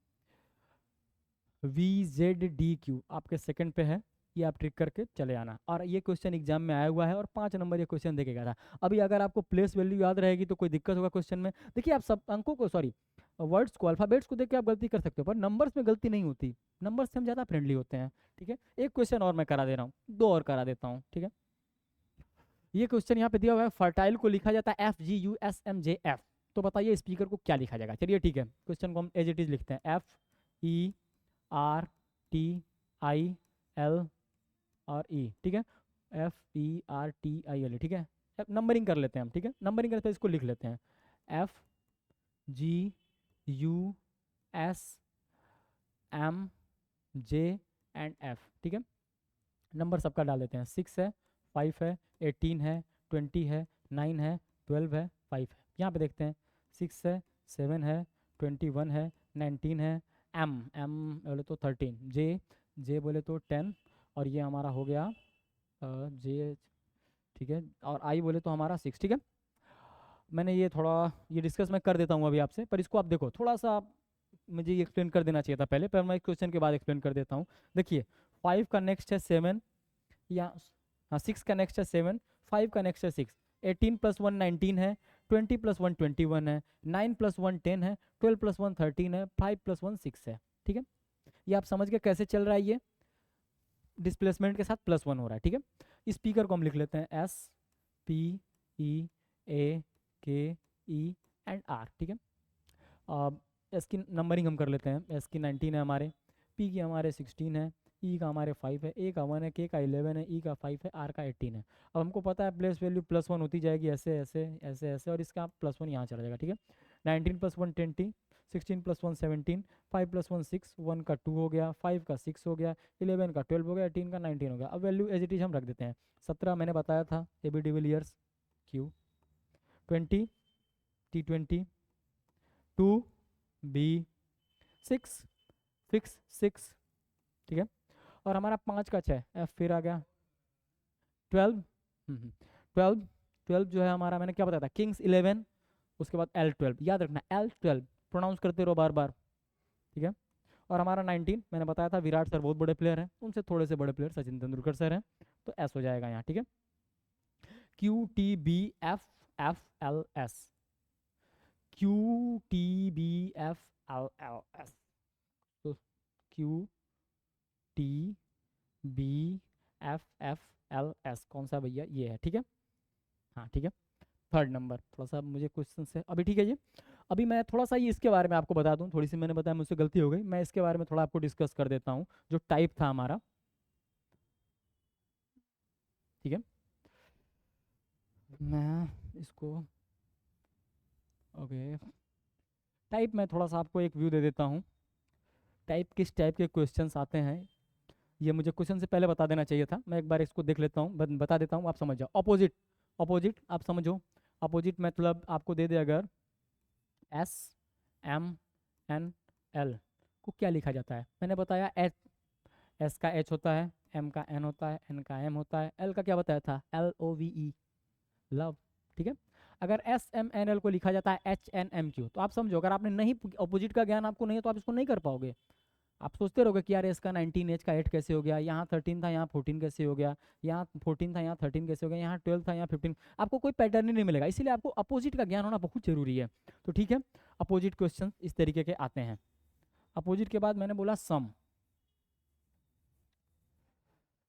VZDQ आपके सेकंड पे है, ये आप ट्रिक करके चले आना। और ये क्वेश्चन एग्जाम में आया हुआ है और 5 नंबर ये क्वेश्चन देके गया था। अभी अगर आपको प्लेस वैल्यू याद रहेगी तो कोई दिक्कत होगा क्वेश्चन में। देखिए आप सब अंकों को, सॉरी वर्ड्स को, अल्फाबेट्स को देख के आप गलती कर सकते हो, पर नंबर्स में गलती नहीं होती, नंबर्स से हम ज़्यादा फ्रेंडली होते हैं, ठीक है। एक क्वेश्चन और मैं करा दे रहा हूँ, 2 और करा देता हूँ, ठीक है। ये क्वेश्चन यहाँ पे दिया हुआ है, फर्टाइल को लिखा जाता है FGUSMJF, तो बताइए स्पीकर को क्या लिखा जाएगा। चलिए ठीक है, क्वेश्चन को हम एज इट इज लिखते हैं, FERTIL और E, ठीक है, FERTIL, ठीक है। अब नंबरिंग कर लेते हैं हम, ठीक है, नंबरिंग करते हैं, इसको लिख लेते हैं FGUSMJ&F, ठीक है। नंबर सबका डाल देते हैं, 6 है, 5 है, 18 है, 20 है, 9 है, 12 है, 5 है। यहाँ पे देखते हैं, 6 है, 7 है, 21 है, 19 है, एम बोले तो 13, जे बोले तो 10, और ये हमारा हो गया जे, ठीक है, और आई बोले तो हमारा 6, ठीक है। मैंने ये थोड़ा ये डिस्कस मैं कर देता हूँ अभी आपसे, पर इसको आप देखो थोड़ा सा, मुझे ये एक्सप्लेन कर देना चाहिए था पहले, पर मैं क्वेश्चन के बाद एक्सप्लेन कर देता हूँ। देखिए 5 का नेक्स्ट है 7, या हाँ 6 का नेक्स्ट है 7, 5 का नेक्स्ट है 6, 18 + 1 19 है, 20 + 1 21 है, 9 + 1 10 है, 12 + 1 13 है, 5 + 1 6 है, ठीक है। ये आप समझ के कैसे चल रहा है, ये डिस्प्लेसमेंट के साथ +1 हो रहा है, ठीक है। स्पीकर को हम लिख लेते हैं SPEAKE&R, ठीक है। अब एस की नंबरिंग हम कर लेते हैं, एस की 19 है हमारे, पी की हमारे 16 है, ई का हमारे 5 है, ए का 1 है, के का 11 है, ई का 5 है, आर का 18 है। अब हमको पता है प्लेस वैल्यू +1 होती जाएगी, ऐसे ऐसे ऐसे ऐसे, और इसका +1 यहाँ चला जाएगा, ठीक है। 19 + 1 20, 16 + 1 17, 5 + 1 6, 1 का 2 हो गया, 5 का 6 हो गया, 11 का 12 हो गया, 18 का 19 हो गया। अब वैल्यू एज इट इज हम रख देते हैं, 17 मैंने बताया था A B de Villiers Q, 20 T20, 2 B, 6 fix 6, ठीक है। और हमारा 5 का 6 एफ फिर आ गया, 12, 12, 12 जो है हमारा, मैंने क्या बताया था, किंग्स 11, उसके बाद L12, याद रखना L12 प्रोनाउंस करते रहो बार बार, ठीक है। और हमारा 19 मैंने बताया था, विराट सर बहुत बड़े प्लेयर हैं, उनसे थोड़े से बड़े प्लेयर सचिन तेंदुलकर सर हैं, तो एस हो जाएगा यहाँ, ठीक है। QTBFFLS, QTBFLLS, तो QTBFFLS कौन सा भैया, ये है, ठीक है। हाँ ठीक है, थर्ड नंबर। थोड़ा सा मुझे क्वेश्चन से अभी, ठीक है। ये अभी मैं थोड़ा सा ये इसके बारे में आपको बता दूं, थोड़ी सी मैंने बताया मुझसे गलती हो गई, मैं इसके बारे में थोड़ा आपको डिस्कस कर देता हूँ, जो टाइप था हमारा, ठीक है। मैं इसको, ओके, टाइप में थोड़ा सा आपको एक व्यू दे देता हूँ, टाइप किस टाइप के क्वेश्चंस आते हैं, ये मुझे क्वेश्चन से पहले बता देना चाहिए था, मैं एक बार इसको देख लेता हूँ, बता देता हूँ, आप समझ जाओ। अपोजिट, अपोजिट आप समझो, अपोजिट मतलब आपको दे दे अगर SMNL को क्या लिखा जाता है, मैंने बताया एस का H होता है, M का N होता है, N का M होता है, L का क्या बताया था, LOVE, लव, ठीक है। अगर SMNL को लिखा जाता है HNMQ, तो आप समझो, अगर आपने नहीं, अपोजिट का ज्ञान आपको नहीं है तो आप इसको नहीं कर पाओगे, आप सोचते रहोगे कि यार इसका 19 एज का 8 कैसे हो गया, यहाँ 13 था यहाँ 14 कैसे हो गया, यहाँ 14 था यहाँ 13 कैसे हो गया, यहाँ 12 था यहाँ 15। आपको कोई पैटर्न ही नहीं मिलेगा, इसीलिए आपको अपोजिट का ज्ञान होना बहुत जरूरी है। तो ठीक है, अपोजिट क्वेश्चन इस तरीके के आते हैं। अपोजिट के बाद मैंने बोला सम।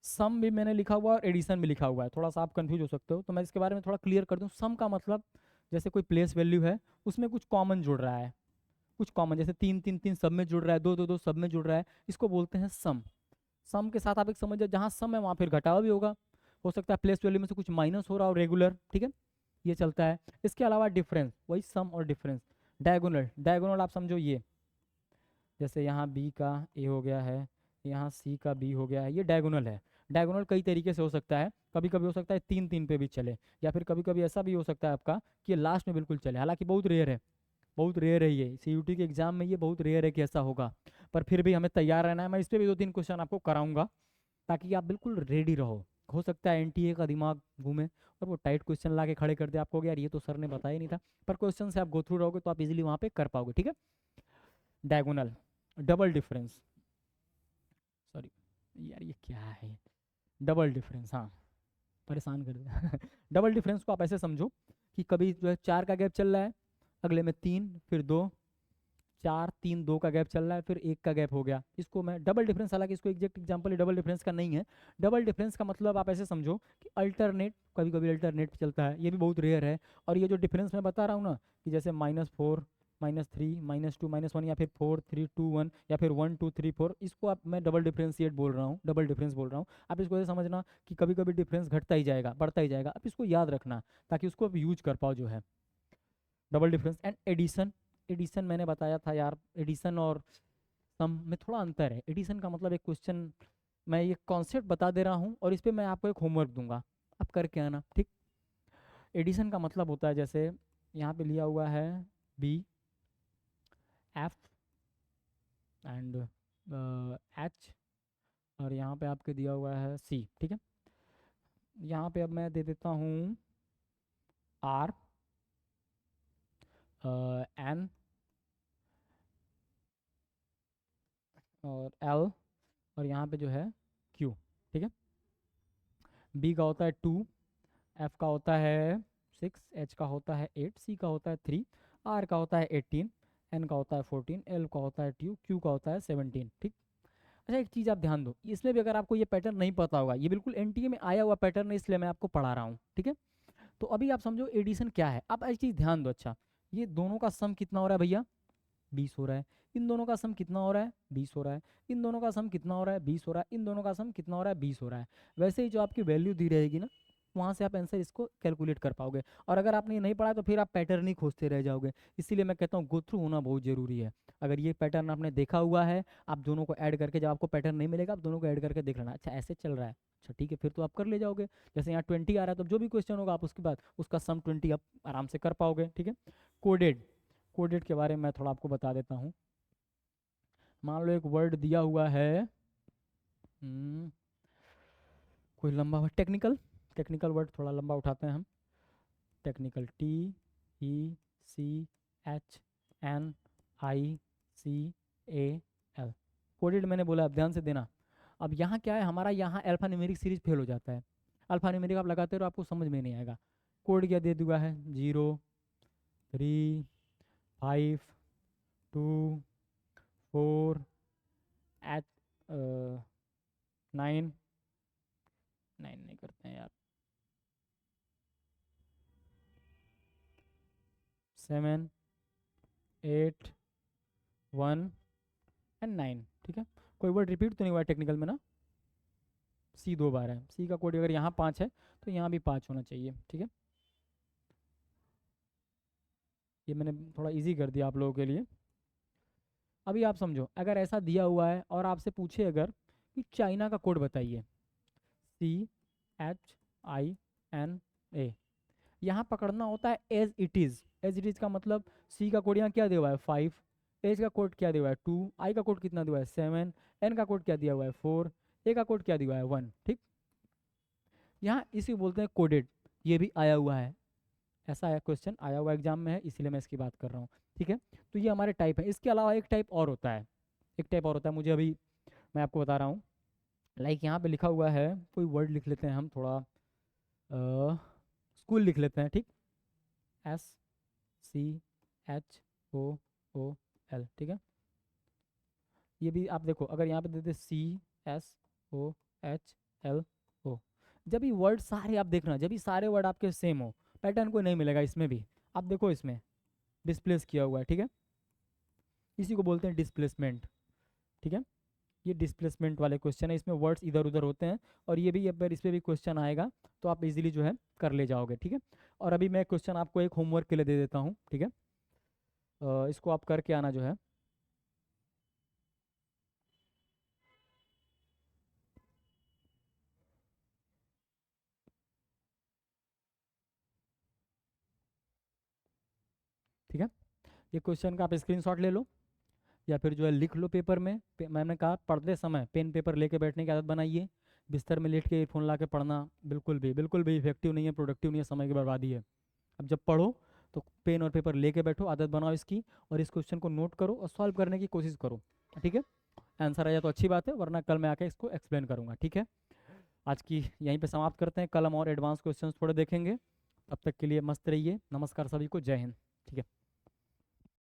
सम भी मैंने लिखा हुआ है और एडिशन भी लिखा हुआ है, थोड़ा सा आप कंफ्यूज हो सकते हो, तो मैं इसके बारे में थोड़ा क्लियर कर दूं। सम का मतलब जैसे कोई प्लेस वैल्यू है, उसमें कुछ कॉमन जुड़ रहा है, कुछ कॉमन, जैसे 3 3 3 सब में जुड़ रहा है, 2 2 2 सब में जुड़ रहा है, इसको बोलते हैं सम। सम के साथ आप एक समझ जाओ, जहाँ सम है वहाँ फिर घटावा भी होगा, हो सकता है प्लेस वैल्यू में से कुछ माइनस हो रहा हो रेगुलर, ठीक है, ये चलता है। इसके अलावा डिफरेंस, वही सम और डिफरेंस। डायगोनल, डायगोनल आप समझो ये, जैसे यहाँ बी का ए हो गया है, यहाँ सी का बी हो गया है, ये डायगोनल है। डायगोनल कई तरीके से हो सकता है, कभी कभी हो सकता है 3 3 पे भी चले, या फिर कभी कभी ऐसा भी हो सकता है आपका कि ये लास्ट में बिल्कुल चले, हालांकि बहुत रेयर है, बहुत रेयर है ये, सीयूटी के एग्जाम में ये बहुत रेयर है कि ऐसा होगा, पर फिर भी हमें तैयार रहना है। मैं इस पर भी 2 3 क्वेश्चन आपको कराऊंगा ताकि आप बिल्कुल रेडी रहो। हो सकता है एनटीए का दिमाग घूमे और वो टाइट क्वेश्चन ला के खड़े कर दे आपको कि यार ये तो सर ने बताया ही नहीं था, पर क्वेश्चन से आप गो थ्रू रहोगे तो आप इजीली वहाँ पे कर पाओगे, ठीक है। डायगोनल, डबल डिफरेंस, सॉरी यार ये क्या है, डबल डिफरेंस, हाँ परेशान कर दिया डबल डिफरेंस को आप ऐसे समझो कि कभी जो है 4 का गैप चल रहा है, अगले में 3, फिर 2, 4 3 2 का गैप चल रहा है, फिर 1 का गैप हो गया, इसको मैं डबल डिफरेंस, हालांकि इसको एग्जैक्ट एग्जांपल डबल डिफरेंस का नहीं है। डबल डिफरेंस का मतलब आप ऐसे समझो कि अल्टरनेट, कभी कभी अल्टरनेट चलता है, ये भी बहुत रेयर है। और ये जो डिफरेंस मैं बता रहा हूँ ना, कि जैसे -4 -3 -2 -1, या फिर 4 3 2 1, या फिर 1 2 3 4, इसको आप मैं डबल डिफरेंशिएट बोल रहा हूँ, डबल डिफरेंस बोल रहा हूँ। आप इसको ऐसे समझना कि कभी कभी डिफरेंस घटता ही जाएगा, बढ़ता ही जाएगा, आप इसको याद रखना ताकि उसको आप यूज कर पाओ जो है double difference. And addition, addition मैंने बताया था यार, एडिशन और सम में थोड़ा अंतर है। एडिशन का मतलब एक क्वेश्चन, मैं ये कॉन्सेप्ट बता दे रहा हूँ और इस पर मैं आपको एक होमवर्क दूंगा, आप करके आना, ठीक। एडिशन का मतलब होता है, जैसे यहाँ पे लिया हुआ है बी एफ एंड एच, और यहाँ पे आपके दिया हुआ है सी, ठीक है। यहाँ पे अब मैं दे देता हूँ आर, एन और एल, और यहाँ पे जो है क्यू, ठीक है। बी का होता है 2, एफ का होता है 6, एच का होता है 8, सी का होता है 3, आर का होता है 18, एन का होता है 14, एल का होता है 2, क्यू का होता है 17, ठीक। अच्छा एक चीज़ आप ध्यान दो, इसमें भी अगर आपको ये पैटर्न नहीं पता होगा, ये बिल्कुल एनटीए में आया हुआ पैटर्न है, इसलिए मैं आपको पढ़ा रहा हूँ, ठीक है। तो अभी आप समझो एडिशन क्या है, आप एक चीज़ ध्यान दो। अच्छा, ये दोनों का सम कितना हो रहा है भैया, 20 हो रहा है। इन दोनों का सम कितना हो रहा है, 20 हो रहा है। इन दोनों का सम कितना हो रहा है, 20 हो रहा है। इन दोनों का सम कितना हो रहा है, 20 हो रहा है। वैसे ही जो आपकी वैल्यू दी रहेगी ना, वहाँ से आप आंसर इसको कैलकुलेट कर पाओगे। और अगर आपने ये नहीं पढ़ा तो फिर आप पैटर्न ही खोजते रह जाओगे, इसीलिए मैं कहता हूँ गो थ्रू होना बहुत ज़रूरी है। अगर ये पैटर्न आपने देखा हुआ है, आप दोनों को ऐड करके, जब आपको पैटर्न नहीं मिलेगा आप दोनों को ऐड करके देख लेना, अच्छा ऐसे चल रहा है, अच्छा ठीक है, फिर तो आप कर ले जाओगे। जैसे यहाँ 20 आ रहा है, तो जो भी क्वेश्चन होगा आप उसके बाद उसका सम 20 आप आराम से कर पाओगे, ठीक है। कोडेड, कोडेड के बारे में मैं थोड़ा आपको बता देता हूँ। मान लो एक वर्ड दिया हुआ है, कोई लंबा वर्ड, टेक्निकल, टेक्निकल वर्ड थोड़ा लंबा उठाते हैं हम। टेक्निकल, TECHNICAL, कोडेड मैंने बोला, अब ध्यान से देना। अब यहाँ क्या है, हमारा यहाँ अल्फा न्यूमेरिक सीरीज फेल हो जाता है। अल्फा न्यूमेरिक आप लगाते रहो, आपको समझ में नहीं आएगा। कोड क्या दे दिया है, 0 3 5 2 4 एच 9, 9 नहीं करते हैं यार, 7 8 1 एंड 9, ठीक है। कोई वर्ड रिपीट तो नहीं हुआ है टेक्निकल में ना, सी 2 बार है, सी का कोड अगर यहाँ 5 है तो यहाँ भी 5 होना चाहिए, ठीक है। ये मैंने थोड़ा इजी कर दिया आप लोगों के लिए। अभी आप समझो, अगर ऐसा दिया हुआ है और आपसे पूछे अगर कि चाइना का कोड बताइए, CHINA, यहाँ पकड़ना होता है as it is. As it is का मतलब सी का कोड यहाँ क्या दिया हुआ है 5, एच का कोड क्या दिया हुआ है 2, आई का कोड कितना दिया हुआ है 7, एन का कोड क्या दिया हुआ है 4, ए का कोड क्या दिया हुआ है 1, ठीक। यहाँ इसी बोलते हैं कोडेड, ये भी आया हुआ है, ऐसा है क्वेश्चन आया हुआ एग्जाम में है, इसीलिए मैं इसकी बात कर रहा हूँ, ठीक है। तो ये हमारे टाइप है। इसके अलावा एक टाइप और होता है, एक टाइप और होता है, मुझे अभी मैं आपको बता रहा हूँ। लाइक यहाँ पे लिखा हुआ है, कोई वर्ड लिख लेते हैं हम थोड़ा, स्कूल लिख लेते हैं, ठीक। SCHOOL, ठीक है। ये भी आप देखो, अगर यहाँ पे देते CSOHLO, जब ये वर्ड सारे आप देखना, जब ये सारे वर्ड आपके सेम हो, पैटर्न कोई नहीं मिलेगा इसमें भी। आप देखो इसमें डिस्प्लेस किया हुआ है, ठीक है, इसी को बोलते हैं डिस्प्लेसमेंट, ठीक है। ये डिस्प्लेसमेंट वाले क्वेश्चन है, इसमें वर्ड्स इधर उधर होते हैं, और ये भी अगर इस पर भी क्वेश्चन आएगा तो आप इजीली जो है कर ले जाओगे, ठीक है। और अभी मैं क्वेश्चन आपको एक होमवर्क के लिए दे देता हूँ, ठीक है। इसको आप करके आना जो है। ठीक है, ये क्वेश्चन का आप स्क्रीनशॉट ले लो, या फिर जो है लिख लो पेपर में। मैंने कहा पढ़ते समय पेन पेपर लेके बैठने की आदत बनाइए। बिस्तर में लेट के ईयरफोन ला के पढ़ना बिल्कुल भी इफेक्टिव नहीं है, प्रोडक्टिव नहीं है, समय की बर्बादी है। अब जब पढ़ो तो पेन और पेपर लेके बैठो, आदत बनाओ इसकी, और इस क्वेश्चन को नोट करो और सॉल्व करने की कोशिश करो, ठीक है। आंसर आ जाए तो अच्छी बात है, वरना कल मैं आके इसको एक्सप्लेन करूंगा, ठीक है। आज की यहीं पे समाप्त करते हैं, कल हम और एडवांस क्वेश्चंस थोड़े देखेंगे। तब तक के लिए मस्त रहिए, नमस्कार सभी को, जय हिंद, ठीक है।